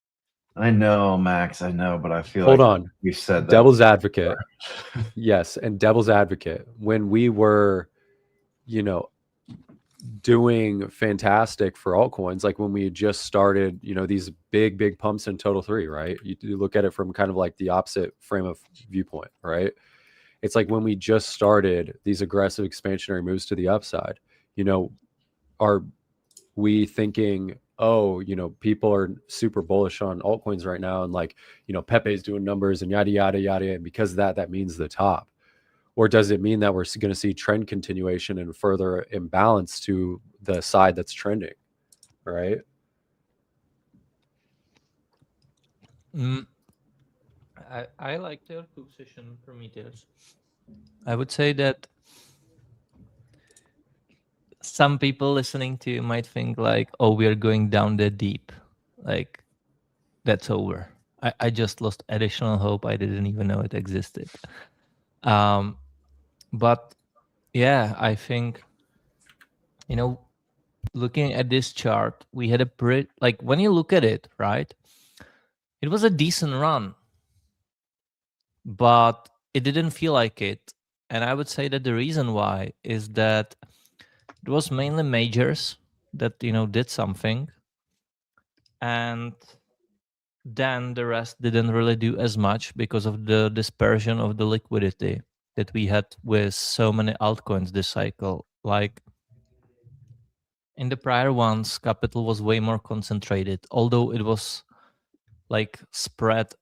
[SPEAKER 2] I know, Max. I know, but I feel
[SPEAKER 6] Hold
[SPEAKER 2] like
[SPEAKER 6] on.
[SPEAKER 2] we said that.
[SPEAKER 6] Devil's advocate. Yes, and devil's advocate. When we were, doing fantastic for altcoins, like when we just started, these big pumps in Total 3, right? You look at it from kind of like the opposite frame of viewpoint, right? It's like when we just started these aggressive expansionary moves to the upside, are we thinking, oh, people are super bullish on altcoins right now, and like, Pepe's doing numbers and yada yada yada, and because of that means the top? Or does it mean that we're going to see trend continuation and further imbalance to the side that's trending, right?
[SPEAKER 3] I like their position, Prometheus. I would say that some people listening to you might think like, oh, we are going down that deep. Like, that's over. I just lost additional hope. I didn't even know it existed. But yeah, I think, looking at this chart, we had a pretty, like, when you look at it, right, it was a decent run, but it didn't feel like it. And I would say that the reason why is that it was mainly majors that, did something. And then the rest didn't really do as much because of the dispersion of the liquidity that we had with so many altcoins this cycle. Like in the prior ones, capital was way more concentrated, although it was like spread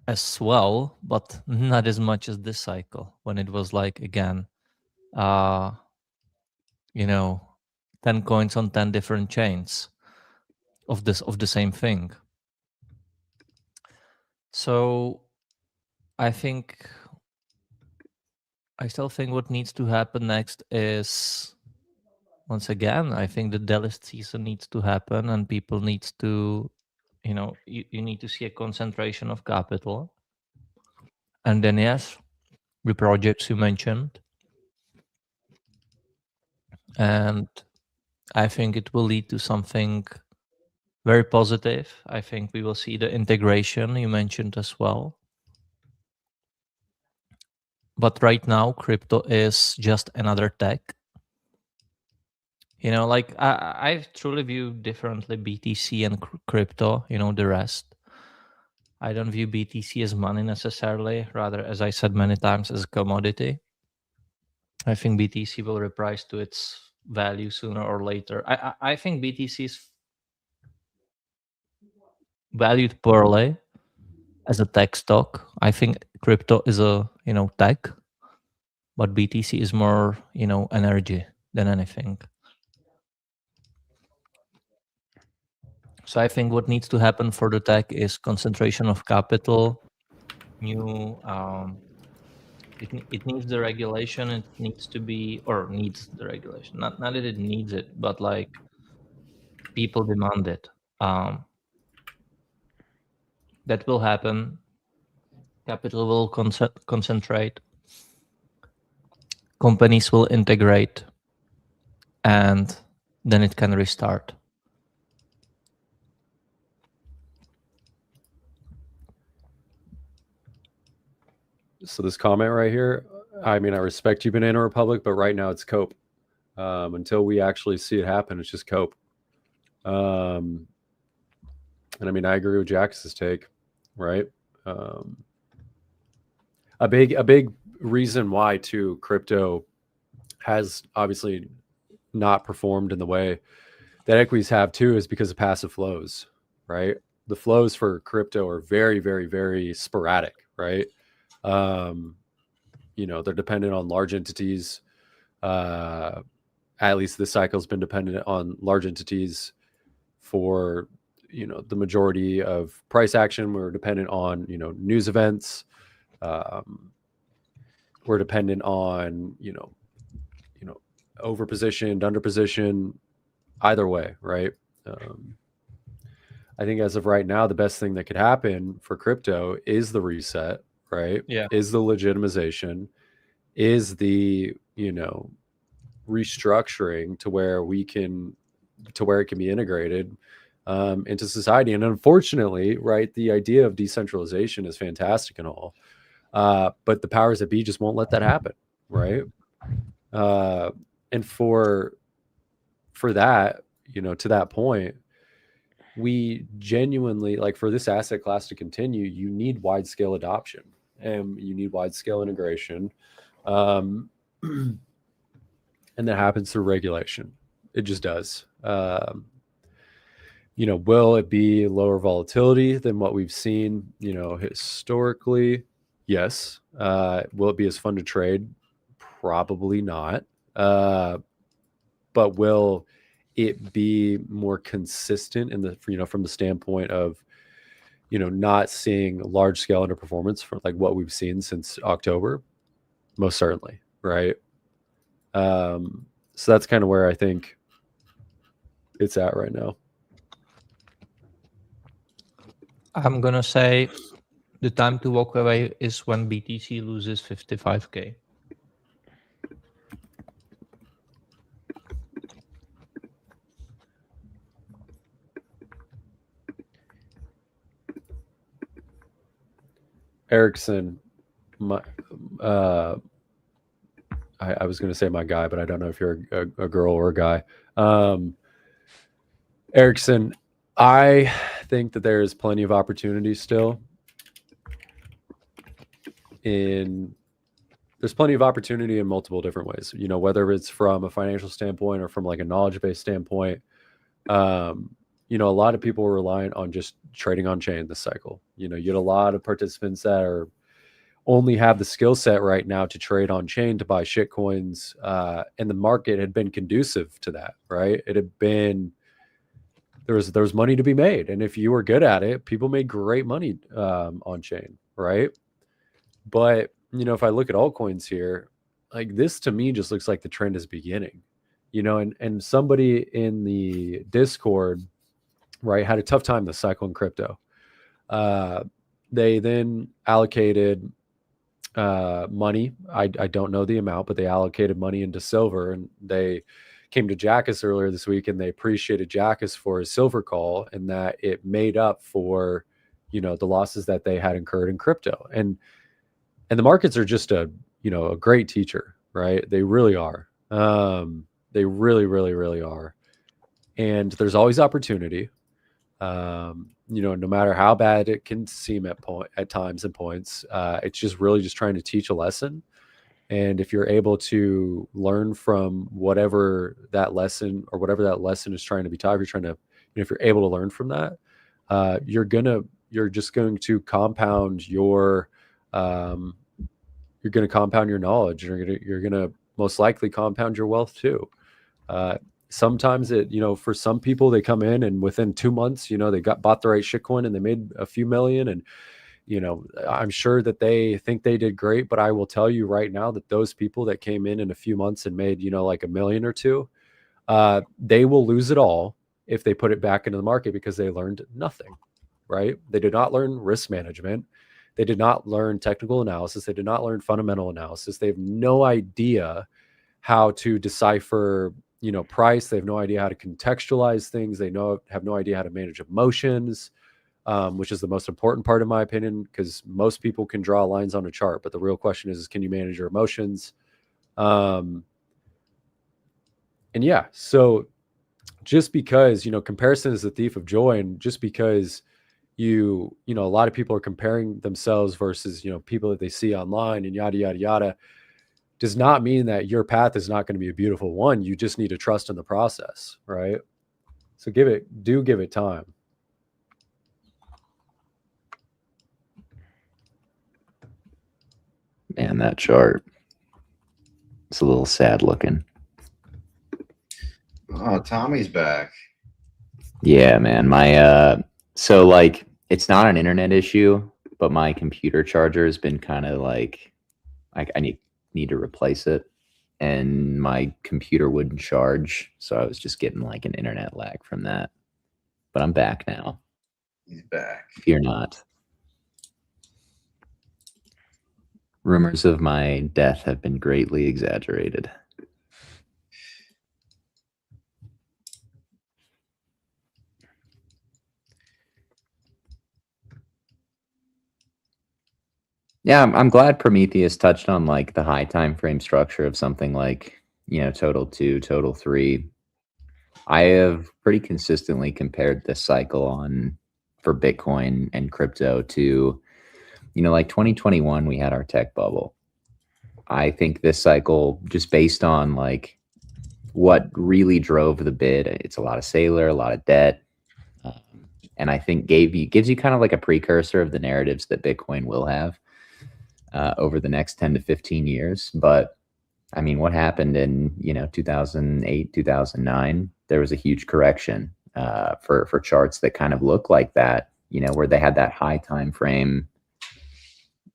[SPEAKER 3] as well, but not as much as this cycle when it was like, again, 10 coins on 10 different chains of the same thing. So I still think what needs to happen next is, once again, I think the delist season needs to happen, and people needs to, you need to see a concentration of capital. And then, yes, the projects you mentioned. And I think it will lead to something very positive. I think we will see the integration you mentioned as well. But right now, crypto is just another tech. Like I truly view differently BTC and crypto, the rest. I don't view BTC as money necessarily, rather, as I said many times, as a commodity. I think BTC will reprice to its value sooner or later. I think BTC is valued poorly as a tech stock. I think crypto is a, tech, but BTC is more, energy than anything. So I think what needs to happen for the tech is concentration of capital. It needs the regulation. It needs to be, or needs the regulation. Not that it needs it, but like people demand it. That will happen. Capital will concentrate. Companies will integrate, and then it can restart.
[SPEAKER 6] So this comment right here, I mean, I respect you, Banana Republic, but right now it's cope. Until we actually see it happen, it's just cope. And I mean, I agree with Jax's take, right? A big reason why too crypto has obviously not performed in the way that equities have too is because of passive flows, right? The flows for crypto are very, very, very sporadic, right? They're dependent on large entities. At least this cycle has been dependent on large entities for, the majority of price action. We're dependent on, news events. We're dependent on, overpositioned, underpositioned, either way, right? I think as of right now, the best thing that could happen for crypto is the reset, right?
[SPEAKER 3] Yeah.
[SPEAKER 6] Is the legitimization, is the, restructuring to where it can be integrated. into society. And unfortunately, right, the idea of decentralization is fantastic and all, but the powers that be just won't let that happen, right? And for that, you know, to that point, we genuinely, like, for this asset class to continue, you need wide scale adoption and you need wide scale integration. And that happens through regulation. It just does. You know, will it be lower volatility than what we've seen, you know, historically? Yes. Will it be as fun to trade? Probably not. But will it be more consistent in the, you know, from the standpoint of, you know, not seeing large scale underperformance for like what we've seen since October? Most certainly, right? So that's kind of where I think it's at right now.
[SPEAKER 3] I'm gonna say the time to walk away is when BTC loses 55K.
[SPEAKER 6] Erickson, my, I was going to say my guy, but I don't know if you're a girl or a guy. Erickson, I think that there is plenty of opportunity still. There's plenty of opportunity in multiple different ways, you know, whether it's from a financial standpoint or from like a knowledge-based standpoint. You know, a lot of people were reliant on just trading on chain this cycle. You know, you had a lot of participants that only have the skill set right now to trade on chain, to buy shit coins. And the market had been conducive to that, right? It had been, there was money to be made. And if you were good at it, people made great money on chain, right? But, you know, if I look at altcoins here, like this to me just looks like the trend is beginning, you know, and somebody in the Discord, right, had a tough time this cycle in crypto. They then allocated money. I don't know the amount, but they allocated money into silver, and they came to Jackus earlier this week and they appreciated Jackus for his silver call and that it made up for, you know, the losses that they had incurred in crypto. And the markets are just a great teacher, right? They really are. They really, really, really are. And there's always opportunity. You know, no matter how bad it can seem at times and points, it's just really just trying to teach a lesson. And if you're able to learn from whatever that lesson is trying to be taught, if you're trying to, you know, if you're able to learn from that, you're just going to compound your, you're going to compound your knowledge. You're going to most likely compound your wealth too. Sometimes it, you know, for some people, they come in and within 2 months, you know, they bought the right shitcoin and they made a few million. And, you know, I'm sure that they think they did great, but I will tell you right now that those people that came in a few months and made, you know, like $1 million or $2 million, they will lose it all if they put it back into the market because they learned nothing, right? They did not learn risk management. They did not learn technical analysis. They did not learn fundamental analysis. They have no idea how to decipher, you know, price. They have no idea how to contextualize things. They have no idea how to manage emotions, which is the most important part in my opinion, because most people can draw lines on a chart, but the real question is can you manage your emotions? And yeah, so just because, you know, comparison is the thief of joy, and just because you know, a lot of people are comparing themselves versus, you know, people that they see online and yada, yada, yada, does not mean that your path is not going to be a beautiful one. You just need to trust in the process, right? So give it time.
[SPEAKER 1] Man, that chart, it's a little sad looking.
[SPEAKER 2] Oh, Tommy's back.
[SPEAKER 1] Yeah, man. So like it's not an internet issue, but my computer charger has been kind of like I need to replace it, and my computer wouldn't charge, so I was just getting like an internet lag from that. But I'm back now.
[SPEAKER 2] He's back.
[SPEAKER 1] Fear not. Rumors of my death have been greatly exaggerated. Yeah, I'm glad Prometheus touched on like the high time frame structure of something like, total 2, total 3. I have pretty consistently compared this cycle on for Bitcoin and crypto to, like 2021, we had our tech bubble. I think this cycle, just based on like what really drove the bid, it's a lot of Sailor, a lot of debt, and I think gives you kind of like a precursor of the narratives that Bitcoin will have over the next 10 to 15 years. But I mean, what happened in 2008, 2009? There was a huge correction for charts that kind of look like that, where they had that high time frame,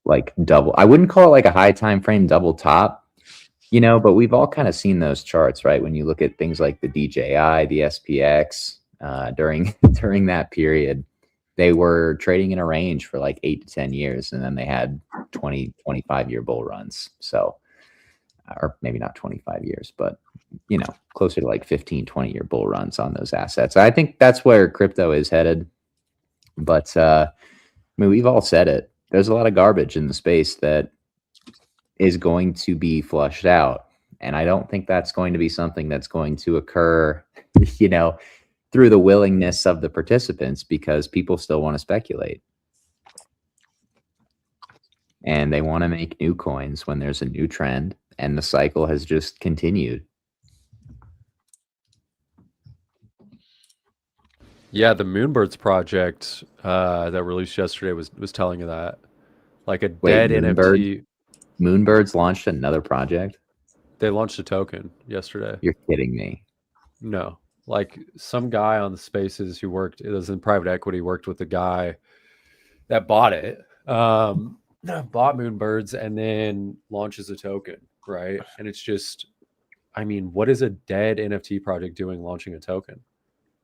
[SPEAKER 1] like double. I wouldn't call it like a high time frame double top, but we've all kind of seen those charts, right? When you look at things like the DJI, the SPX during that period, they were trading in a range for like 8 to 10 years, and then they had 20, 25-year bull runs. So, or maybe not 25 years, but closer to like 15, 20-year bull runs on those assets. I think that's where crypto is headed. But I mean, we've all said it. There's a lot of garbage in the space that is going to be flushed out. And I don't think that's going to be something that's going to occur, through the willingness of the participants, because people still want to speculate. And they want to make new coins when there's a new trend, and the cycle has just continued.
[SPEAKER 6] Yeah, the Moonbirds project that released yesterday was telling you that. Like a dead NFT.
[SPEAKER 1] Moonbirds launched another project?
[SPEAKER 6] They launched a token yesterday.
[SPEAKER 1] You're kidding me.
[SPEAKER 6] No. Like some guy on the Spaces who it was in private equity, worked with the guy that bought it, bought Moonbirds, and then launches a token, right? And it's just, I mean, what is a dead NFT project doing launching a token?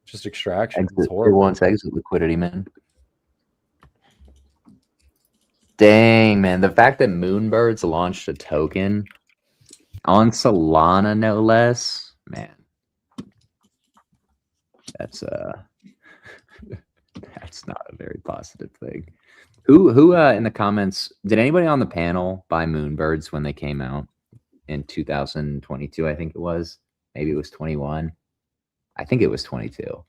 [SPEAKER 6] Just extraction.
[SPEAKER 1] It wants exit liquidity, man. Dang, man. The fact that Moonbirds launched a token on Solana, no less, man. That's that's not a very positive thing. Who in the comments, did anybody on the panel buy Moonbirds when they came out in 2022? I think it was. Maybe it was 21. I think it was 22.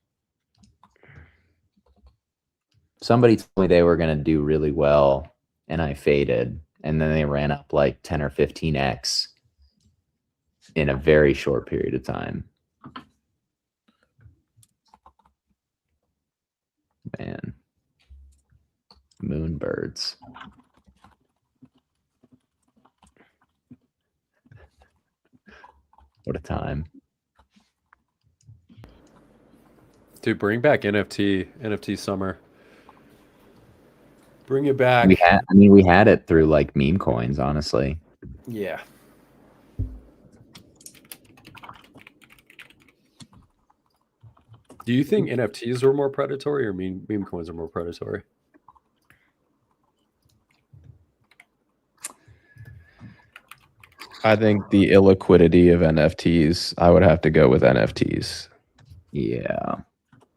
[SPEAKER 1] Somebody told me they were going to do really well, and I faded, and then they ran up like 10 or 15x in a very short period of time. Man. Moonbirds. What a time.
[SPEAKER 6] Dude, bring back NFT summer. Bring it back.
[SPEAKER 1] We had it through like meme coins, honestly.
[SPEAKER 6] Yeah. Do you think NFTs were more predatory, or meme coins are more predatory?
[SPEAKER 4] I think the illiquidity of NFTs, I would have to go with NFTs.
[SPEAKER 1] Yeah.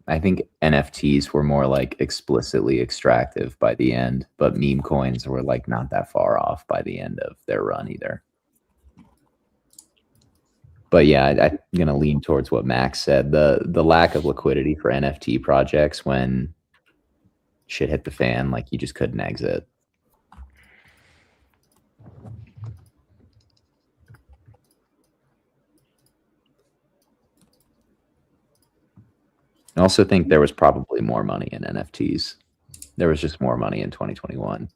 [SPEAKER 1] I think NFTs were more like explicitly extractive by the end, but meme coins were like not that far off by the end of their run either. But yeah, I'm going to lean towards what Max said. The lack of liquidity for NFT projects when shit hit the fan, like you just couldn't exit. I also think there was probably more money in NFTs. There was just more money in 2021.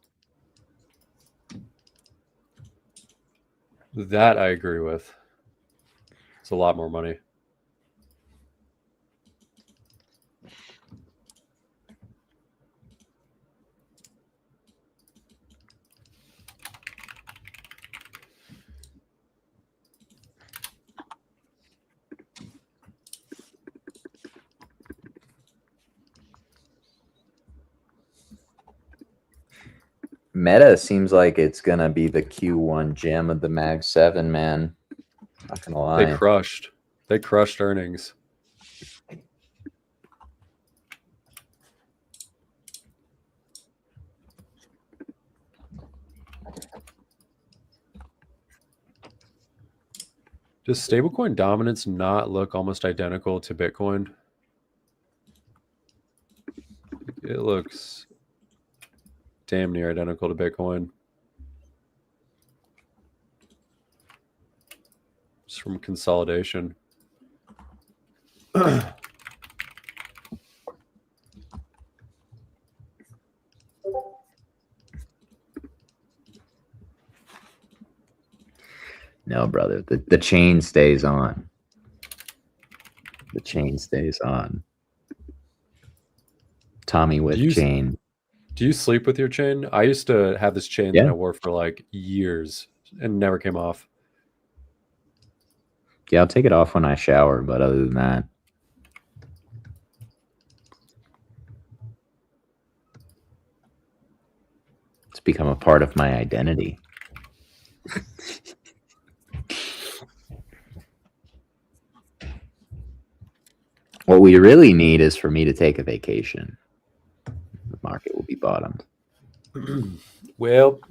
[SPEAKER 6] That I agree with. It's a lot more money.
[SPEAKER 1] Meta seems like it's going to be the Q1 gem of the Mag 7, man. Not going to lie.
[SPEAKER 6] They crushed earnings. Does stablecoin dominance not look almost identical to Bitcoin? It looks damn near identical to Bitcoin. Just from consolidation.
[SPEAKER 1] No, brother. The chain stays on. The chain stays on. Tommy with chain.
[SPEAKER 6] Do you sleep with your chain? I used to have this chain that I wore for like years and never came off.
[SPEAKER 1] Yeah, I'll take it off when I shower, but other than that. It's become a part of my identity. What we really need is for me to take a vacation. The market will be bottomed.
[SPEAKER 6] Well,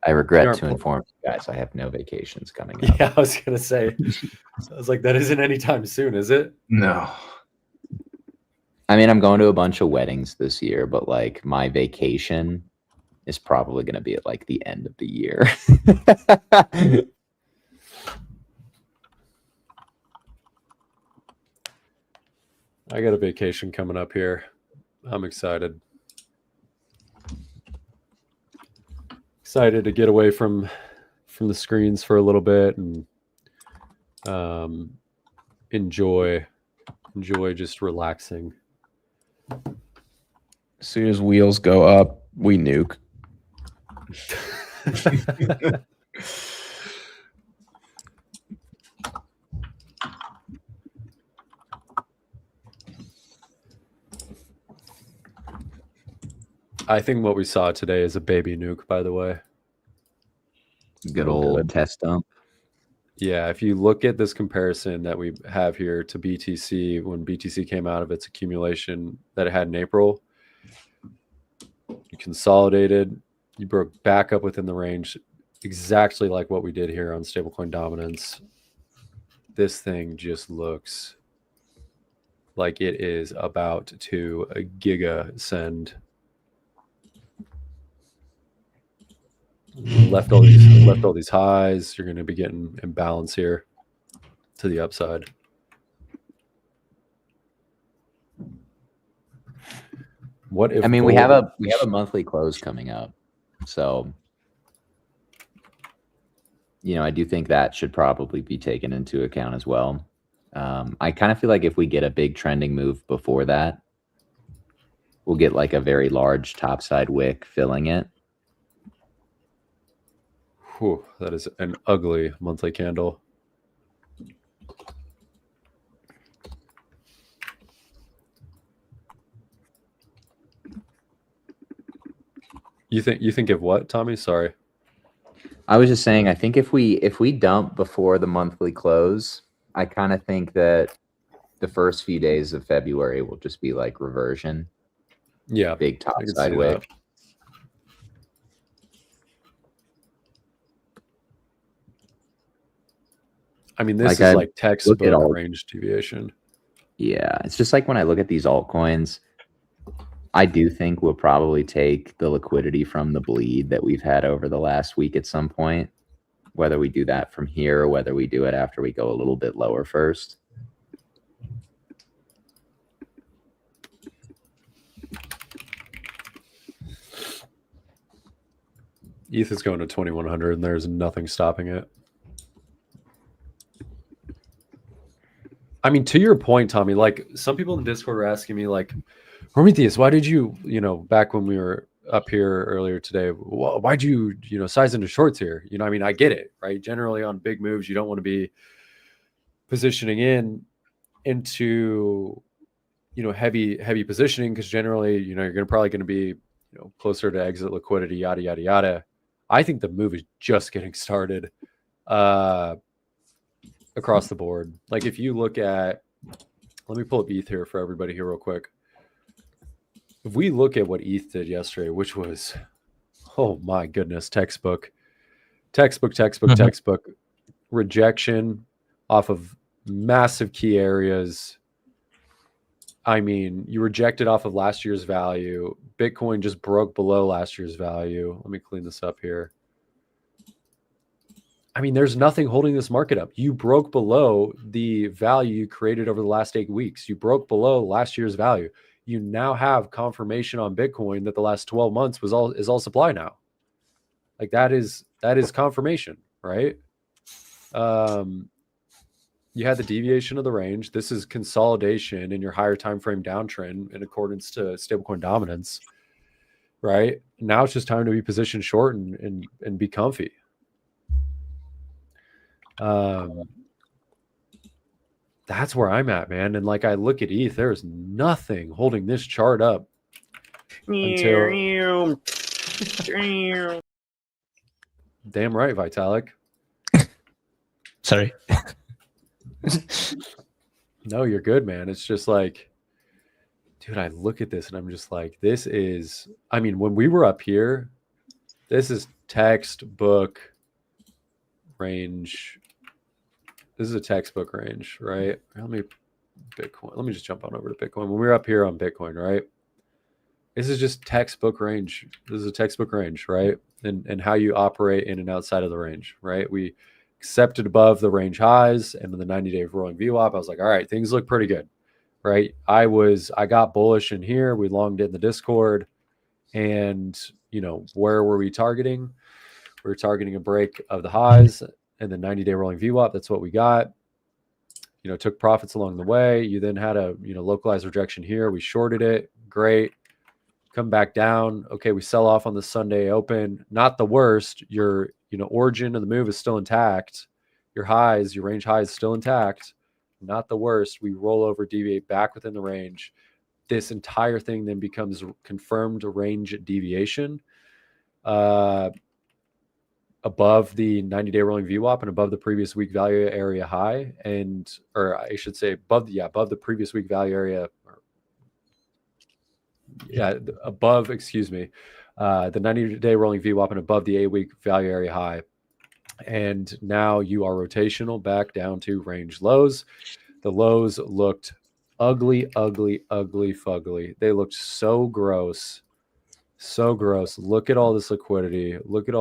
[SPEAKER 1] I regret to inform you guys I have no vacations coming up.
[SPEAKER 6] Yeah, I was going to say. I was like, that isn't anytime soon, is it?
[SPEAKER 2] No.
[SPEAKER 1] I mean, I'm going to a bunch of weddings this year, but like my vacation is probably going to be at like the end of the year.
[SPEAKER 6] I got a vacation coming up here. I'm excited. Excited to get away from the screens for a little bit and enjoy just relaxing.
[SPEAKER 4] As soon as wheels go up, we nuke.
[SPEAKER 6] I think what we saw today is a baby nuke, by the way.
[SPEAKER 1] Good old test dump.
[SPEAKER 6] Yeah, if you look at this comparison that we have here to BTC, when BTC came out of its accumulation that it had in April, you consolidated, you broke back up within the range, exactly like what we did here on stablecoin dominance. This thing just looks like it is about to a giga send. Left all these highs. You're going to be getting imbalance here to the upside. What if?
[SPEAKER 1] I mean, we have a monthly close coming up, so I do think that should probably be taken into account as well. I kind of feel like if we get a big trending move before that, we'll get like a very large topside wick filling it.
[SPEAKER 6] Whew, that is an ugly monthly candle. You think of what, Tommy? Sorry.
[SPEAKER 1] I was just saying, I think if we dump before the monthly close, I kind of think that the first few days of February will just be like reversion.
[SPEAKER 6] Yeah.
[SPEAKER 1] Big topside wick.
[SPEAKER 6] I mean, this is like textbook range deviation.
[SPEAKER 1] Yeah, it's just like when I look at these altcoins, I do think we'll probably take the liquidity from the bleed that we've had over the last week at some point, whether we do that from here or whether we do it after we go a little bit lower first.
[SPEAKER 6] ETH is going to 2100 and there's nothing stopping it. I mean, to your point, Tommy, like some people in Discord are asking me like, Prometheus, why did you, back when we were up here earlier today, why'd you, size into shorts here? I mean, I get it, right? Generally on big moves, you don't want to be positioning into, heavy positioning because generally, you're probably going to be, closer to exit liquidity, yada, yada, yada. I think the move is just getting started across the board. Like if you look at, let me pull up ETH here for everybody here real quick. If we look at what ETH did yesterday, which was, oh my goodness, textbook textbook rejection off of massive key areas. I mean, you rejected off of last year's value. Bitcoin just broke below last year's value. Let me clean this up here. I mean, there's nothing holding this market up. You broke below the value you created over the last 8 weeks. You broke below last year's value. You now have confirmation on Bitcoin that the last 12 months is all supply now. Like that is confirmation, right? You had the deviation of the range. This is consolidation in your higher time frame downtrend in accordance to stablecoin dominance, right? Now it's just time to be positioned short and be comfy. That's where I'm at, man. And like I look at ETH, there's nothing holding this chart up until damn right, Vitalik.
[SPEAKER 3] Sorry.
[SPEAKER 6] No, you're good, man. It's just like, dude, I look at this and I'm just like, this is, I mean, when we were up here, this is textbook range. This is a textbook range, right? Let me just jump on over to Bitcoin. When we were up here on Bitcoin, right? This is just textbook range. This is a textbook range, right? And how you operate in and outside of the range, right? We accepted above the range highs and in the 90-day rolling VWAP. I was like, all right, things look pretty good, right? I got bullish in here. We longed it in the Discord. And, you know, where were we targeting? We were targeting a break of the highs and the 90-day rolling VWAP. That's what we got. You know, took profits along the way. You then had a, you know, localized rejection here. We shorted it. Great. Come back down. Okay, we sell off on the Sunday open. Not the worst. Your, you know, origin of the move is still intact. Your highs, your range high is still intact. Not the worst. We roll over, deviate back within the range. This entire thing then becomes confirmed range deviation above the 90-day rolling VWAP and above the previous week value area high, and, or I should say above the previous week value area. Above, excuse me, the 90-day rolling VWAP and above the 8-week value area high. And now you are rotational back down to range lows. The lows looked ugly, fugly. They looked so gross. So gross. Look at all this liquidity. Look at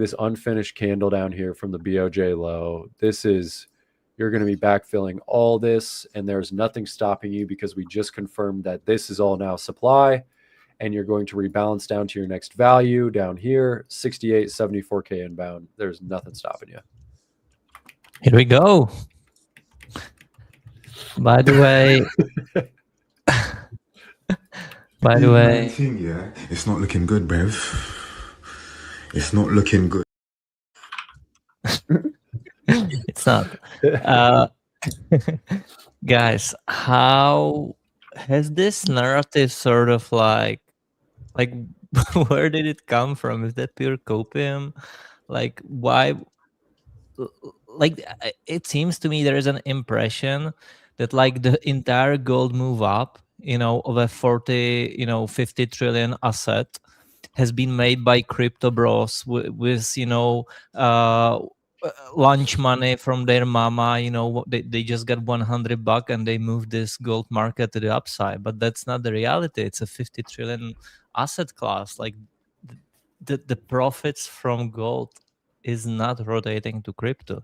[SPEAKER 6] this unfinished candle down here from the BOJ low. This is, you're going to be backfilling all this, and there's nothing stopping you because we just confirmed that this is all now supply, and you're going to rebalance down to your next value down here, 68, 74K inbound. There's nothing stopping you.
[SPEAKER 3] Here we go. By the way,
[SPEAKER 7] yeah, it's not looking good, Bev. It's not looking good.
[SPEAKER 3] it's not. Guys, how has this narrative sort of like where did it come from? Is that pure copium? Like, why? Like, it seems to me there is an impression that like the entire gold move up, you know, of a 50 trillion asset has been made by crypto bros with you know, lunch money from their mama. You know, they just got $100 and they moved this gold market to the upside. But that's not the reality. It's a 50 trillion asset class. Like the profits from gold is not rotating to crypto.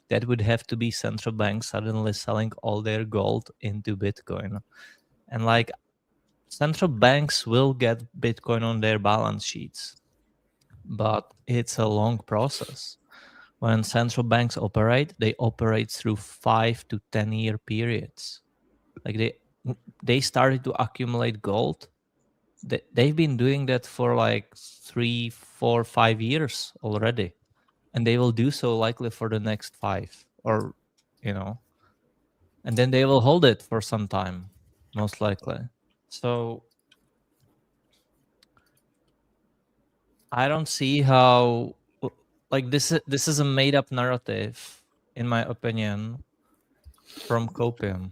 [SPEAKER 3] That would have to be central banks suddenly selling all their gold into Bitcoin. And like, central banks will get Bitcoin on their balance sheets, but it's a long process. When central banks operate, they operate through 5 to 10 year periods. Like they started to accumulate gold. They've been doing that for like 3, 4, 5 years already. And they will do so likely for the next 5, or, you know, and then they will hold it for some time, most likely. So I don't see how, like, this is a made up narrative, in my opinion, from copium.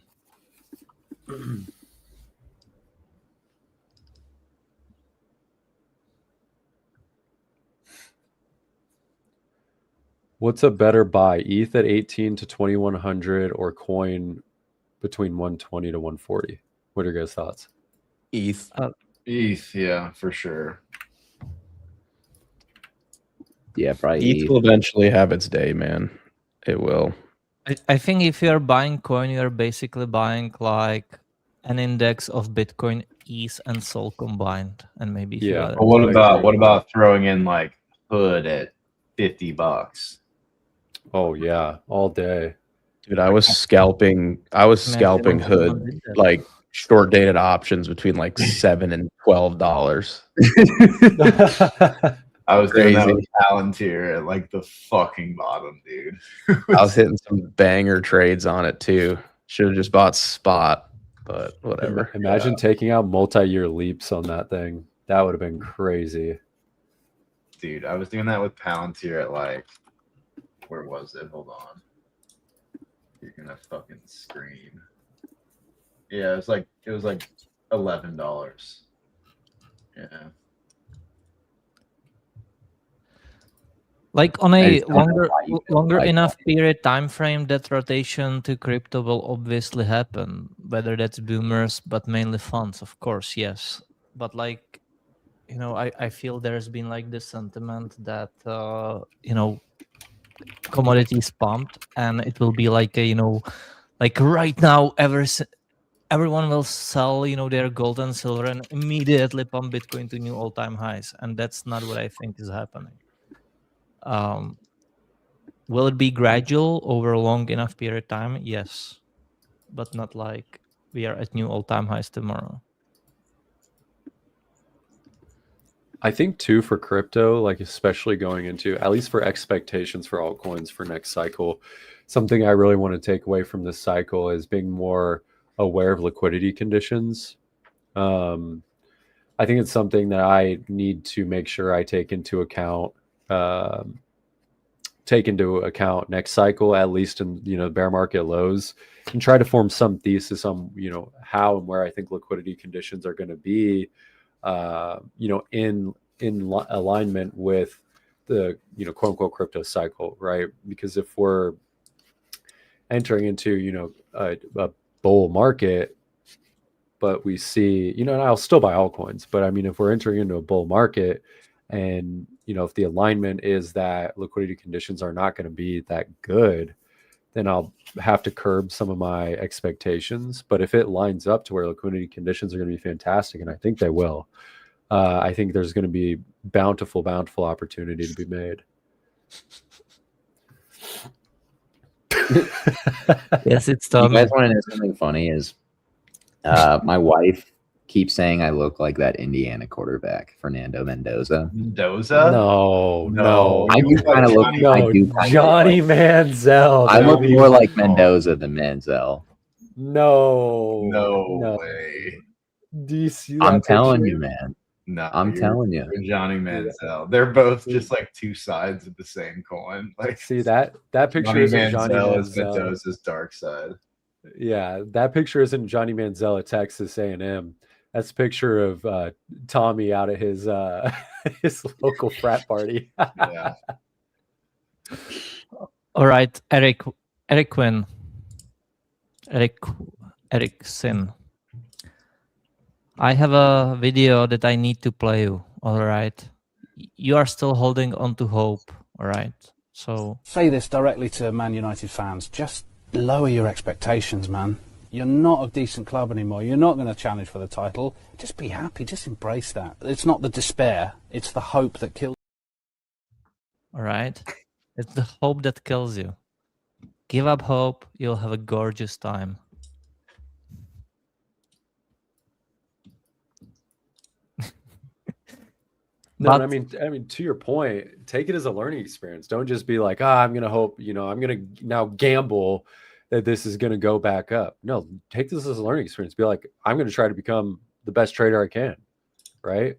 [SPEAKER 6] What's a better buy? ETH at 18 to 2100 or coin between 120 to 140? What are your guys' thoughts?
[SPEAKER 4] ETH.
[SPEAKER 2] ETH, yeah, for sure.
[SPEAKER 1] Yeah, probably
[SPEAKER 4] ETH will eventually have its day, man. It will.
[SPEAKER 3] I think if you're buying coin, you're basically buying like an index of Bitcoin, ETH, and Sol combined, and maybe a few
[SPEAKER 6] Yeah.
[SPEAKER 3] other.
[SPEAKER 2] But
[SPEAKER 6] I agree
[SPEAKER 2] what
[SPEAKER 6] with
[SPEAKER 2] about throwing in like Hood at $50?
[SPEAKER 6] Oh yeah, all day.
[SPEAKER 4] Dude, I was scalping
[SPEAKER 3] Imagine if
[SPEAKER 4] Hood,
[SPEAKER 3] someone did that.
[SPEAKER 4] like short dated options between like $7 and $12.
[SPEAKER 2] I was doing that
[SPEAKER 4] Crazy.
[SPEAKER 2] with Palantir at like the fucking bottom, dude.
[SPEAKER 4] I was hitting some banger trades on it too. Should have just bought spot, but whatever.
[SPEAKER 6] Imagine taking out multi-year leaps on that thing. That would have been crazy.
[SPEAKER 2] Dude, I was doing that with Palantir at like, where was it? Hold on. You're gonna fucking scream. Yeah, it was like $11. Yeah.
[SPEAKER 3] Like on
[SPEAKER 1] I
[SPEAKER 3] a
[SPEAKER 1] just don't know why you feel
[SPEAKER 3] longer
[SPEAKER 1] like
[SPEAKER 3] enough period time frame, that rotation to crypto will obviously happen. Whether that's boomers, but mainly funds, of course, yes. But like, you know, I feel there's been like this sentiment that you know, commodities pumped, and it will be like a, you know, like right now, everyone will sell, you know, their gold and silver and immediately pump Bitcoin to new all-time highs, and that's not what I think is happening. Will it be gradual over a long enough period of time? Yes, but not like we are at new all-time highs tomorrow.
[SPEAKER 6] I think too for crypto, like especially going into, at least for expectations for altcoins for next cycle, something I really want to take away from this cycle is being more aware of liquidity conditions. I think it's something that I need to make sure I take into account next cycle, at least in, you know, bear market lows, and try to form some thesis on, you know, how and where I think liquidity conditions are going to be, you know, in alignment with the, you know, quote unquote crypto cycle, right? Because if we're entering into, you know, a bull market, but we see, you know, and I'll still buy altcoins, but I mean, if we're entering into a bull market and, you know, if the alignment is that liquidity conditions are not going to be that good, then I'll have to curb some of my expectations. But if it lines up to where liquidity conditions are going to be fantastic, and I think they will, I think there's going to be bountiful opportunity to be made.
[SPEAKER 3] Yes, it's
[SPEAKER 1] You
[SPEAKER 3] done.
[SPEAKER 1] guys want to know something funny? Is my wife keeps saying I look like that Indiana quarterback, Fernando Mendoza.
[SPEAKER 2] Mendoza?
[SPEAKER 6] No.
[SPEAKER 1] I do kind of look.
[SPEAKER 6] No,
[SPEAKER 1] I do kinda
[SPEAKER 6] Johnny
[SPEAKER 1] look like,
[SPEAKER 6] Manziel.
[SPEAKER 1] I look
[SPEAKER 6] That would
[SPEAKER 1] more
[SPEAKER 6] be-
[SPEAKER 1] like Mendoza than Manziel.
[SPEAKER 6] No
[SPEAKER 2] way.
[SPEAKER 6] Do you see that
[SPEAKER 1] I'm telling
[SPEAKER 6] picture?
[SPEAKER 1] you, man.
[SPEAKER 2] No,
[SPEAKER 1] I'm telling you.
[SPEAKER 2] you're Johnny Manziel. They're both just like two sides of the same coin. Like,
[SPEAKER 6] See that picture
[SPEAKER 2] Johnny
[SPEAKER 6] isn't Johnny
[SPEAKER 2] Manziel is
[SPEAKER 6] Manziel.
[SPEAKER 2] Mendoza's dark side.
[SPEAKER 6] Yeah, that picture isn't Johnny Manziel at Texas A&M. That's a picture of Tommy out at his his local frat party.
[SPEAKER 2] Yeah.
[SPEAKER 3] All right, Ericsson. I have a video that I need to play you. All right, you are still holding on to hope. All right, so
[SPEAKER 5] Say this directly to Man United fans. Just lower your expectations, man. You're not a decent club anymore. You're not going to challenge for the title. Just be happy. Just embrace that. It's not the despair. It's the hope that kills.
[SPEAKER 3] all right, it's the hope that kills you. Give up hope. You'll have a gorgeous time.
[SPEAKER 6] No,
[SPEAKER 3] But-
[SPEAKER 6] I mean, to your point, take it as a learning experience. Don't just be like, I'm going to hope, you know, I'm going to now gamble that this is going to go back up. No, take this as a learning experience. Be like, I'm going to try to become the best trader I can, right?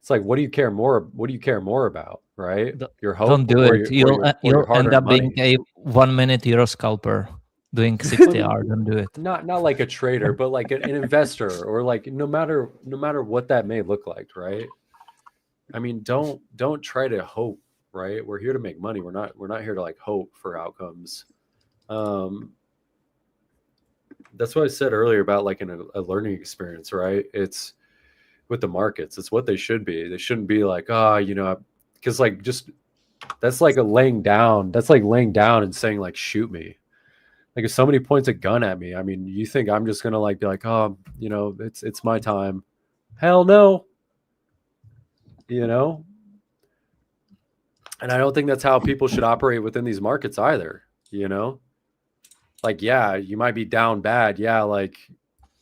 [SPEAKER 6] It's like, what do you care more? What do you care more about, right? Your hope.
[SPEAKER 3] Don't do
[SPEAKER 6] or
[SPEAKER 3] it.
[SPEAKER 6] your- or your
[SPEAKER 3] You'll end
[SPEAKER 6] hard-earned
[SPEAKER 3] up being
[SPEAKER 6] money?
[SPEAKER 3] a 1 minute Euro scalper doing 60 hours. Don't do it.
[SPEAKER 6] Not like a trader, but like an investor, or like no matter what that may look like, right? I mean, don't try to hope right? We're here to make money. We're not here to like hope for outcomes. That's what I said earlier about like a learning experience, right? It's with the markets. It's what they should be. They shouldn't be like, because like just that's like laying down. That's like laying down and saying like, shoot me. Like if somebody points a gun at me, I mean, you think I'm just gonna like be like, oh, it's my time? Hell no. And I don't think that's how people should operate within these markets either. Like, yeah, you might be down bad. Yeah, like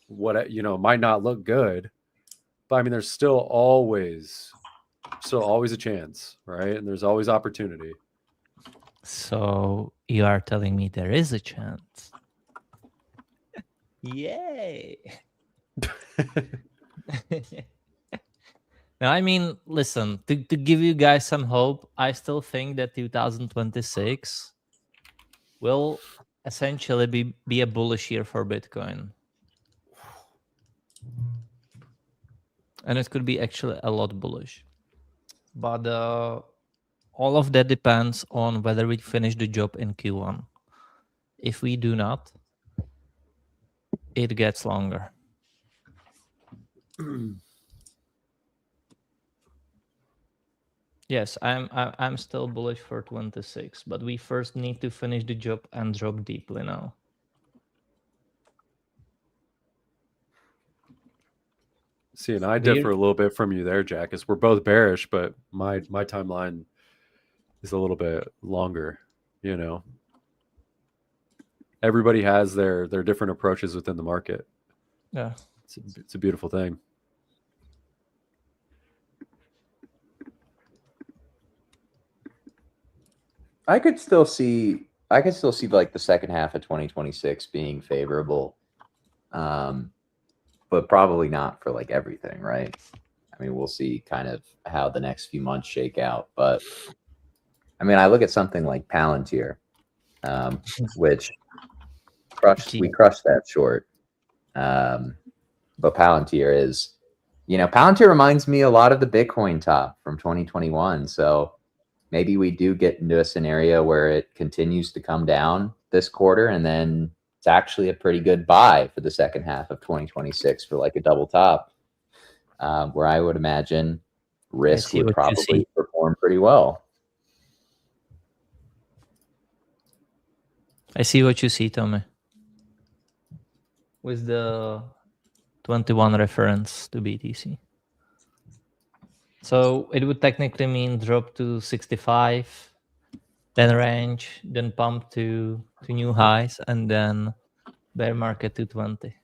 [SPEAKER 6] what might not look good, but I mean, there's still always a chance, right? And there's always opportunity.
[SPEAKER 3] So you are telling me there is a chance? Yay! Now, I mean, listen, to give you guys some hope, I still think that 2026 will essentially be a bullish year for Bitcoin. And it could be actually a lot bullish. But all of that depends on whether we finish the job in Q1. If we do not, it gets longer. Yes, I'm still bullish for 26, but we first need to finish the job and drop deeply now.
[SPEAKER 6] See, and I differ a little bit from you there, Jack, as we're both bearish, but my timeline is a little bit longer, Everybody has their different approaches within the market.
[SPEAKER 3] Yeah.
[SPEAKER 6] It's a beautiful thing.
[SPEAKER 1] I could still see like the second half of 2026 being favorable. But probably not for like everything, right? I mean, we'll see kind of how the next few months shake out. But I mean, I look at something like Palantir, which we crushed that short. But Palantir is, Palantir reminds me a lot of the Bitcoin top from 2021. So maybe we do get into a scenario where it continues to come down this quarter, and then it's actually a pretty good buy for the second half of 2026 for like a double top, where I would imagine risk would probably perform pretty well.
[SPEAKER 3] I see what you see, Tommy. With the 21 reference to BTC. So it would technically mean drop to 65, then range, then pump to new highs, and then bear market to 20.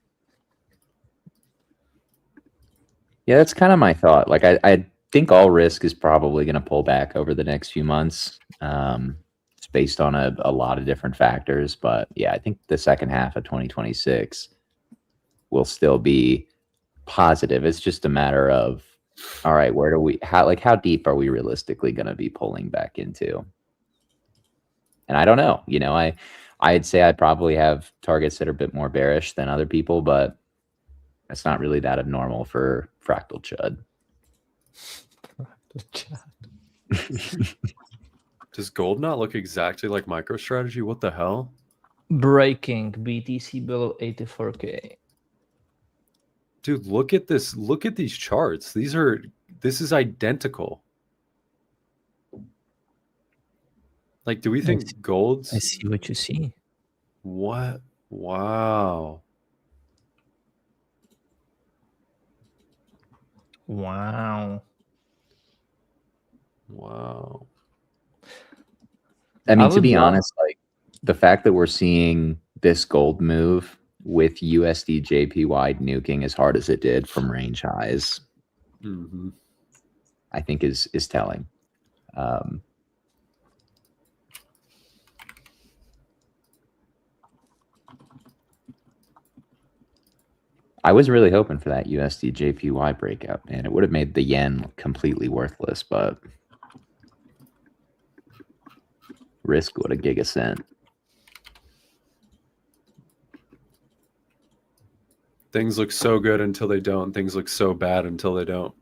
[SPEAKER 1] Yeah, that's kind of my thought. Like I think all risk is probably going to pull back over the next few months. It's based on a lot of different factors, but yeah, I think the second half of 2026 will still be positive. It's just a matter of, all right, how deep are we realistically going to be pulling back into? And I don't know, I'd say I probably have targets that are a bit more bearish than other people, but that's not really that abnormal for Fractal Chud.
[SPEAKER 6] Does gold not look exactly like MicroStrategy? What the hell?
[SPEAKER 3] Breaking BTC below 84K.
[SPEAKER 6] Dude, look at this. Look at these charts. This is identical. Like, do we think gold's...
[SPEAKER 3] I see what you see.
[SPEAKER 6] What? Wow.
[SPEAKER 3] Wow.
[SPEAKER 6] Wow.
[SPEAKER 1] I mean, to be honest, like the fact that we're seeing this gold move with USD JPY nuking as hard as it did from range highs, I think is telling. I was really hoping for that USD JPY breakout, man. It would have made the yen completely worthless, but risk would have giga-cent.
[SPEAKER 6] Things look so good until they don't. Things look so bad until they don't.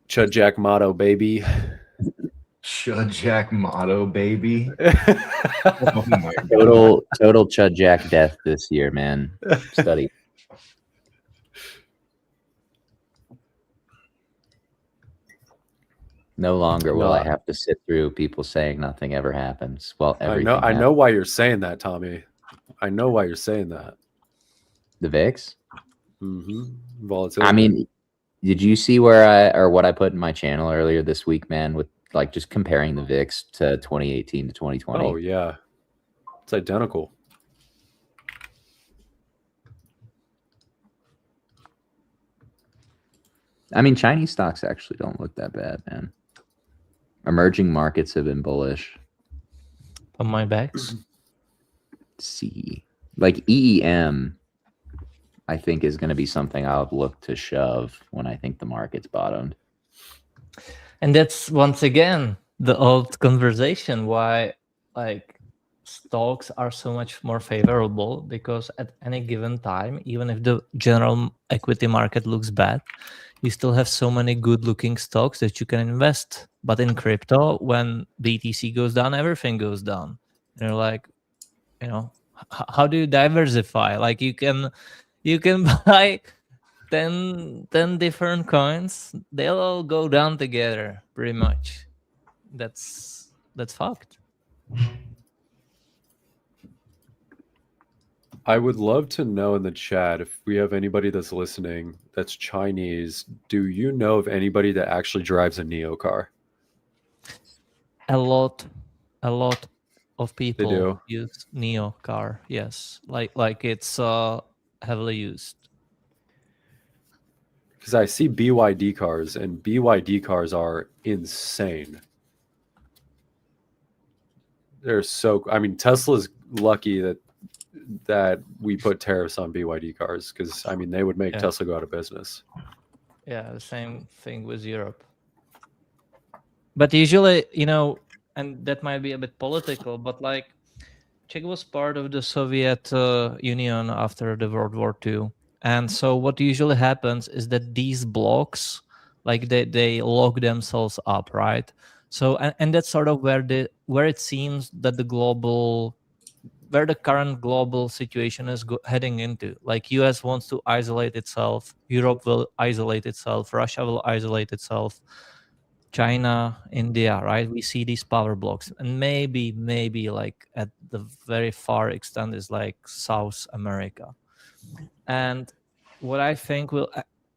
[SPEAKER 6] Chud Jack motto, baby.
[SPEAKER 2] Chud Jack motto, baby. Oh my God.
[SPEAKER 1] Total Chud Jack death this year, man. Study. No longer will I have to sit through people saying nothing ever happens. Well, everything.
[SPEAKER 6] I know why you're saying that, Tommy. I know why you're saying that.
[SPEAKER 1] The VIX.
[SPEAKER 6] Volatility.
[SPEAKER 1] I mean, did you see what I put in my channel earlier this week, man? With like just comparing the VIX to 2018 to 2020.
[SPEAKER 6] Oh yeah, it's identical.
[SPEAKER 1] I mean, Chinese stocks actually don't look that bad, man. Emerging markets have been bullish.
[SPEAKER 3] On my backs.
[SPEAKER 1] See, like EEM, I think is going to be something I'll look to shove when I think the market's bottomed.
[SPEAKER 3] And that's once again the old conversation why like stocks are so much more favorable, because at any given time, even if the general equity market looks bad, you still have so many good looking stocks that you can invest. But in crypto, when BTC goes down, everything goes down. And you're like, how do you diversify? Like you can buy 10 different coins, they'll all go down together pretty much. That's fucked.
[SPEAKER 6] I would love to know in the chat, if we have anybody that's listening that's Chinese, do you know of anybody that actually drives a Neo car?
[SPEAKER 3] A lot of people
[SPEAKER 6] do.
[SPEAKER 3] use Neo car. Yes, like it's heavily used.
[SPEAKER 6] Because I see BYD cars, and BYD cars are insane. They're so. I mean, Tesla's lucky that we put tariffs on BYD cars, because I mean they would make Tesla go out of business.
[SPEAKER 3] Yeah, the same thing with Europe. But usually, and that might be a bit political, but like Czech was part of the Soviet Union after the World War II. And so what usually happens is that these blocks, like they lock themselves up, right? So and that's sort of where it seems that where the current global situation is heading into. Like US wants to isolate itself, Europe will isolate itself, Russia will isolate itself, China, India, right? We see these power blocks, and maybe like at the very far extent is like South America. And what I think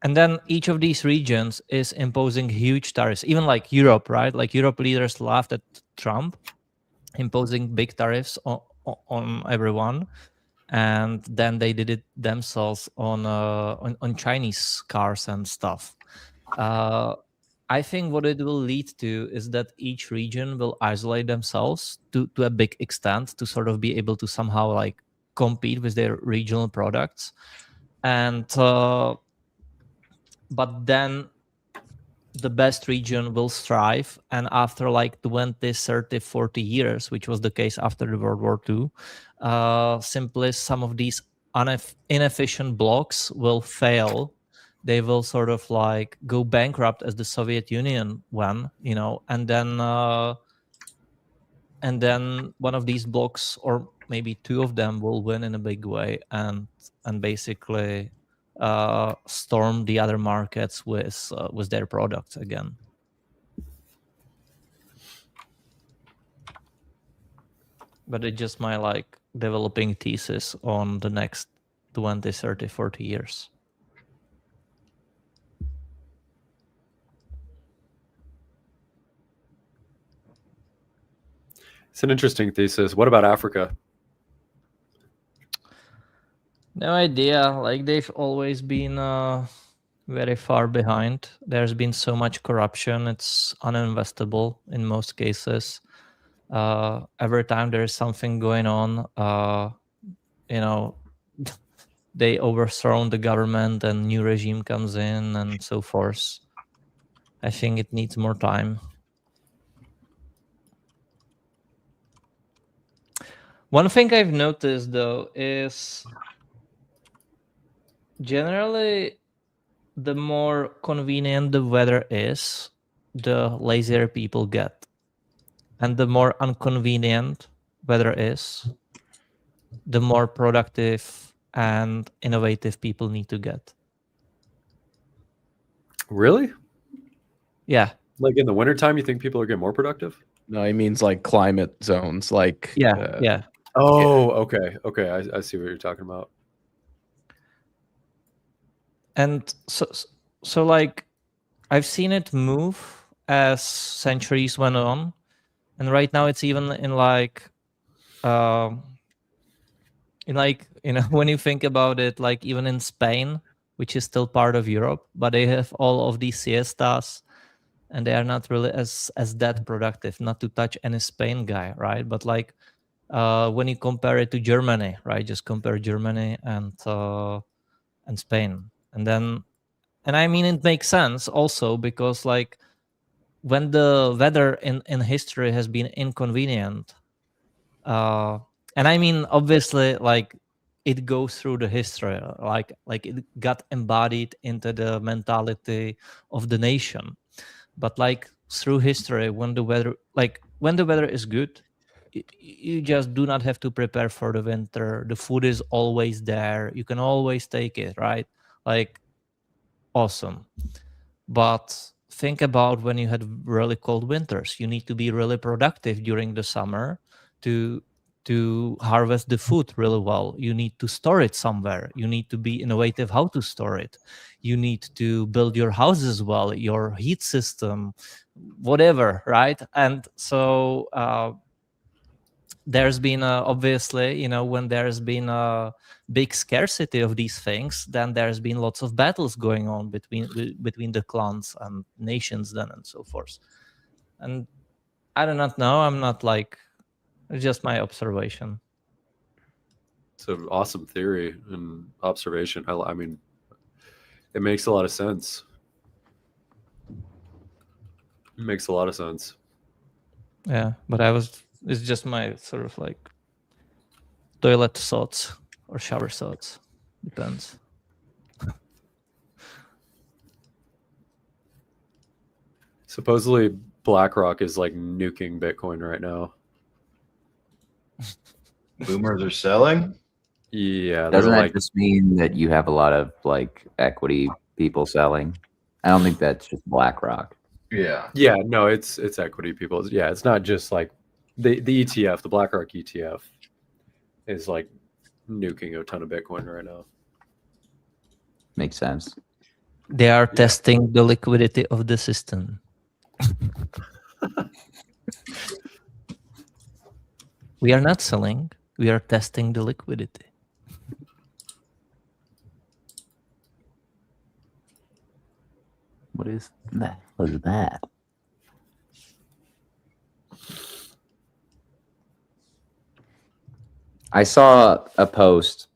[SPEAKER 3] and then each of these regions is imposing huge tariffs, even like Europe, right? Like Europe leaders laughed at Trump imposing big tariffs on everyone, and then they did it themselves on Chinese cars and stuff. I think what it will lead to is that each region will isolate themselves to a big extent to sort of be able to somehow like compete with their regional products. And but then the best region will strive, and after like 20, 30, 40 years, which was the case after the World War II, simply some of these inefficient blocks will fail. They will sort of like go bankrupt as the Soviet Union went, and then one of these blocks, or maybe two of them, will win in a big way and basically storm the other markets with their products again. But it's just my like developing thesis on the next 20, 30, 40 years.
[SPEAKER 6] It's an interesting thesis. What about Africa?
[SPEAKER 3] No idea. Like they've always been very far behind. There's been so much corruption. It's uninvestable in most cases. Every time there's something going on, they overthrow the government and new regime comes in and so forth. I think it needs more time. One thing I've noticed though is generally the more convenient the weather is, the lazier people get. and the more inconvenient weather is, the more productive and innovative people need to get.
[SPEAKER 6] Really?
[SPEAKER 3] Yeah.
[SPEAKER 6] Like in the wintertime, you think people are getting more productive?
[SPEAKER 4] No, he means like climate zones, like
[SPEAKER 3] Yeah.
[SPEAKER 6] Oh, okay. Okay. I see what you're talking about.
[SPEAKER 3] And so like I've seen it move as centuries went on, and right now it's even in like when you think about it, like even in Spain, which is still part of Europe, but they have all of these siestas, and they are not really as that productive. Not to touch any Spain guy, right? But like when you compare it to Germany, right? Just compare Germany and Spain, and I mean it makes sense also because like when the weather in history has been inconvenient, and I mean obviously like it goes through the history, like it got embodied into the mentality of the nation. But like through history, when the weather is good, you just do not have to prepare for the winter. The food is always there. You can always take it, right? Like awesome. But think about when you had really cold winters. You need to be really productive during the summer to harvest the food really well. You need to store it somewhere. You need to be innovative how to store it. You need to build your houses well, your heat system, whatever, right? And so there's been obviously, when there's been a big scarcity of these things, then there's been lots of battles going on between the clans and nations then and so forth. And I do not know. I'm not like, it's just my observation.
[SPEAKER 6] It's an awesome theory and observation. I mean, it makes a lot of sense. It makes a lot of sense.
[SPEAKER 3] Yeah, but it's just my sort of like toilet thoughts or shower thoughts. Depends.
[SPEAKER 6] Supposedly BlackRock is like nuking Bitcoin right now.
[SPEAKER 2] Boomers are selling.
[SPEAKER 6] Yeah,
[SPEAKER 1] Doesn't
[SPEAKER 6] they're
[SPEAKER 1] that just mean that you have a lot of like equity people selling? I don't think that's just BlackRock.
[SPEAKER 2] Yeah.
[SPEAKER 6] Yeah, no, it's equity people. Yeah, it's not just like the ETF, the BlackRock ETF is like nuking a ton of Bitcoin right now.
[SPEAKER 1] Makes sense.
[SPEAKER 3] They are testing the liquidity of the system. We are not selling. We are testing the liquidity.
[SPEAKER 1] What is that? What is that? I saw a post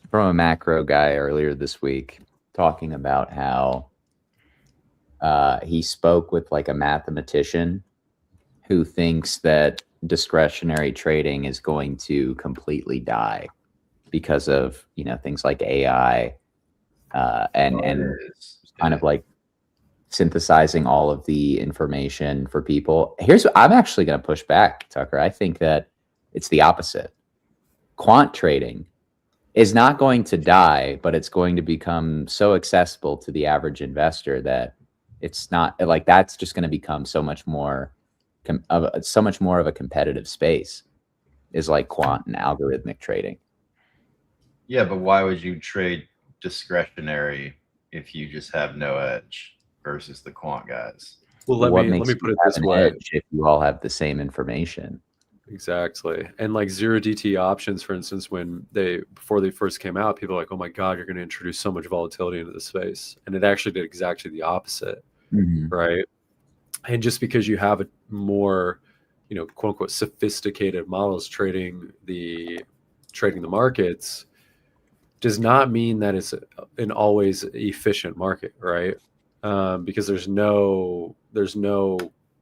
[SPEAKER 1] from a macro guy earlier this week talking about how he spoke with like a mathematician who thinks that discretionary trading is going to completely die because of things like AI and kind of like synthesizing all of the information for people. Here's what I'm actually going to push back, Tucker. I think that it's the opposite. Quant trading is not going to die, but it's going to become so accessible to the average investor that it's not like that's just going to become so much more of a competitive space is like quant and algorithmic trading.
[SPEAKER 2] Yeah, but why would you trade discretionary if you just have no edge versus the quant guys?
[SPEAKER 6] Well, let me put it this way:
[SPEAKER 1] if you all have the same information.
[SPEAKER 6] Exactly. And like zero DT options, for instance, before they first came out, people were like, oh my God, you're going to introduce so much volatility into the space. And it actually did exactly the opposite.
[SPEAKER 1] Mm-hmm.
[SPEAKER 6] Right. And just because you have a more, quote unquote, sophisticated models trading the markets does not mean that it's an always efficient market. Right. Because there's no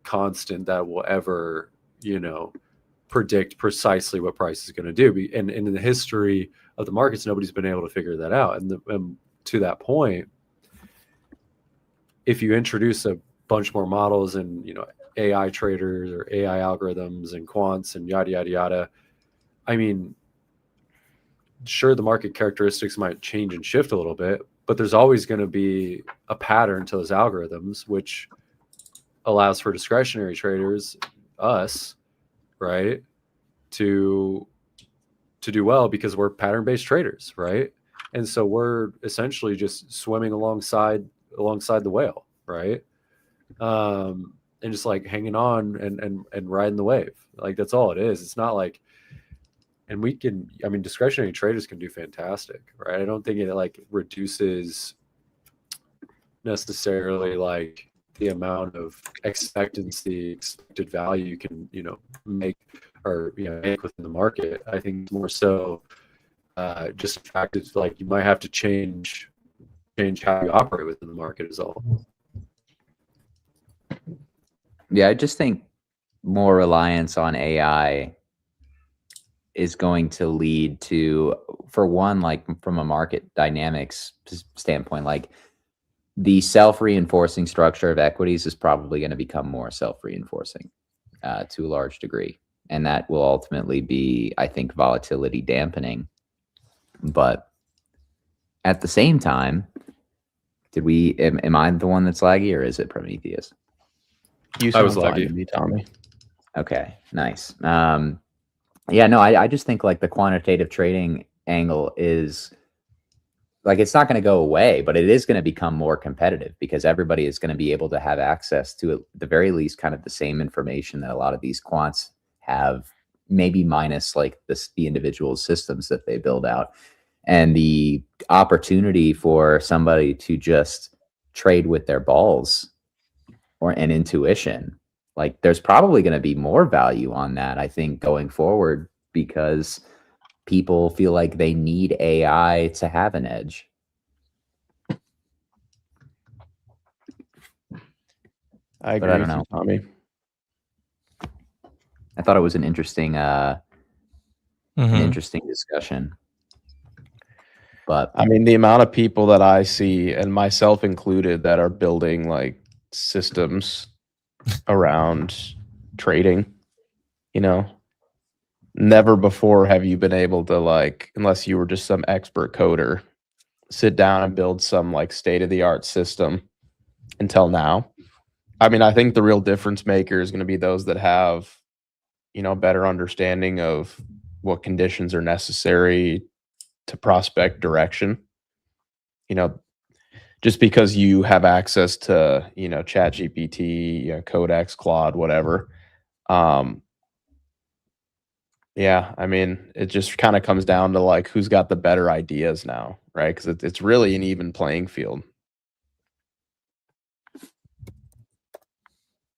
[SPEAKER 6] constant that will ever, predict precisely what price is going to do. And in the history of the markets, nobody's been able to figure that out. And to that point, if you introduce a bunch more models and AI traders or AI algorithms and quants and yada, yada, yada. I mean, sure, the market characteristics might change and shift a little bit, but there's always going to be a pattern to those algorithms, which allows for discretionary traders, us, right, to do well because we're pattern-based traders, right? And so we're essentially just swimming alongside the whale, right? And just like hanging on and riding the wave. Like that's all it is. It's not like, and we can, I mean, discretionary traders can do fantastic, right? I don't think it like reduces necessarily like the amount of expected value you can, make or make within the market. I think more so just the fact it's like you might have to change how you operate within the market is all.
[SPEAKER 1] Yeah, I just think more reliance on AI is going to lead to, for one, like from a market dynamics standpoint, like the self-reinforcing structure of equities is probably going to become more self-reinforcing to a large degree. And that will ultimately be, I think, volatility dampening. But at the same time, am I the one that's laggy, or is it Prometheus?
[SPEAKER 4] I was laggy to me, Tommy.
[SPEAKER 1] Okay, nice. Yeah, no, I just think like the quantitative trading angle is like, it's not going to go away, but it is going to become more competitive because everybody is going to be able to have access to, at the very least, kind of the same information that a lot of these quants have, maybe minus like the individual systems that they build out. And the opportunity for somebody to just trade with their balls or an intuition, like there's probably going to be more value on that, I think, going forward, because people feel like they need AI to have an edge.
[SPEAKER 4] I agree with you, Tommy.
[SPEAKER 1] I thought it was an interesting interesting discussion. But
[SPEAKER 4] I mean, the amount of people that I see, and myself included, that are building like systems around trading, never before have you been able to, like, unless you were just some expert coder, sit down and build some like state-of-the-art system until now. I mean, I think the real difference maker is going to be those that have, better understanding of what conditions are necessary to prospect direction. Just because you have access to, ChatGPT, Codex, Claude, whatever. Yeah, I mean, it just kind of comes down to like who's got the better ideas now, right? Because it's really an even playing field.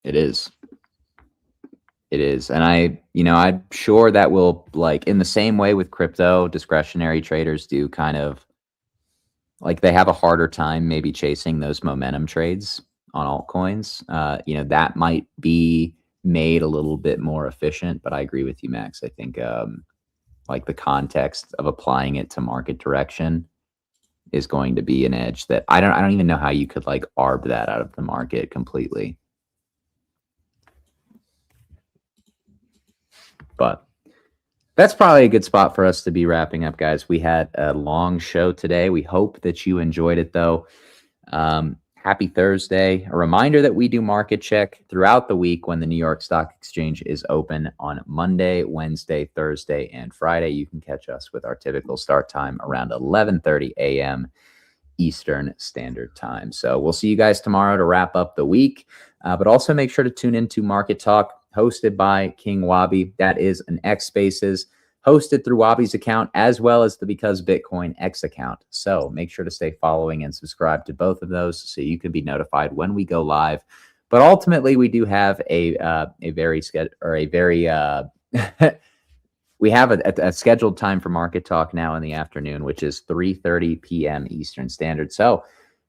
[SPEAKER 1] It is. It is. And I'm sure that will, like, in the same way with crypto, discretionary traders do kind of like, they have a harder time maybe chasing those momentum trades on altcoins. That might be made a little bit more efficient, but I agree with you, Max. I think like the context of applying it to market direction is going to be an edge that I don't even know how you could like arb that out of the market completely. But that's probably a good spot for us to be wrapping up, guys. We had a long show today. We hope that you enjoyed it, though. Happy Thursday. A reminder that we do Market Check throughout the week when the New York Stock Exchange is open on Monday, Wednesday, Thursday, and Friday. You can catch us with our typical start time around 11:30 a.m. Eastern Standard Time. So we'll see you guys tomorrow to wrap up the week. But also make sure to tune into Market Talk, hosted by King Wabi. That is an X Spaces hosted through Wabi's account, as well as the Because Bitcoin X account. So make sure to stay following and subscribe to both of those so you can be notified when we go live. But ultimately, we do have we have a scheduled time for Market Talk now in the afternoon, which is 3:30 p.m. Eastern Standard. So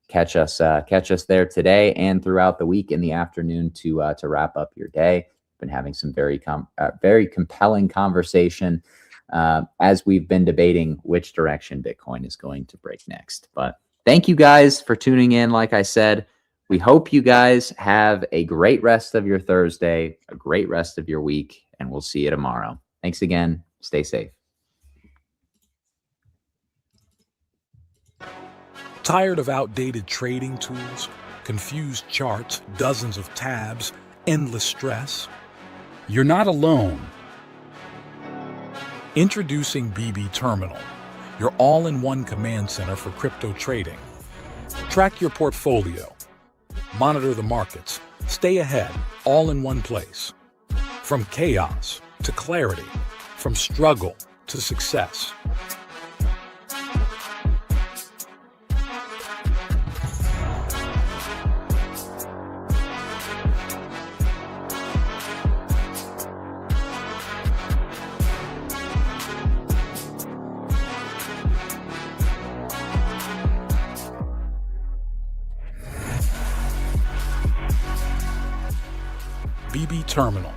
[SPEAKER 1] catch us there today and throughout the week in the afternoon to wrap up your day. Been having some very compelling conversation as we've been debating which direction Bitcoin is going to break next. But thank you guys for tuning in. Like I said, We hope you guys have a great rest of your Thursday, a great rest of your week, and we'll see you tomorrow. Thanks again. Stay safe.
[SPEAKER 8] Tired of outdated trading tools, confused charts, dozens of tabs, endless stress? You're not alone. Introducing BB Terminal, your all-in-one command center for crypto trading. Track your portfolio, monitor the markets, stay ahead, all in one place. From chaos to clarity, from struggle to success. BB Terminal.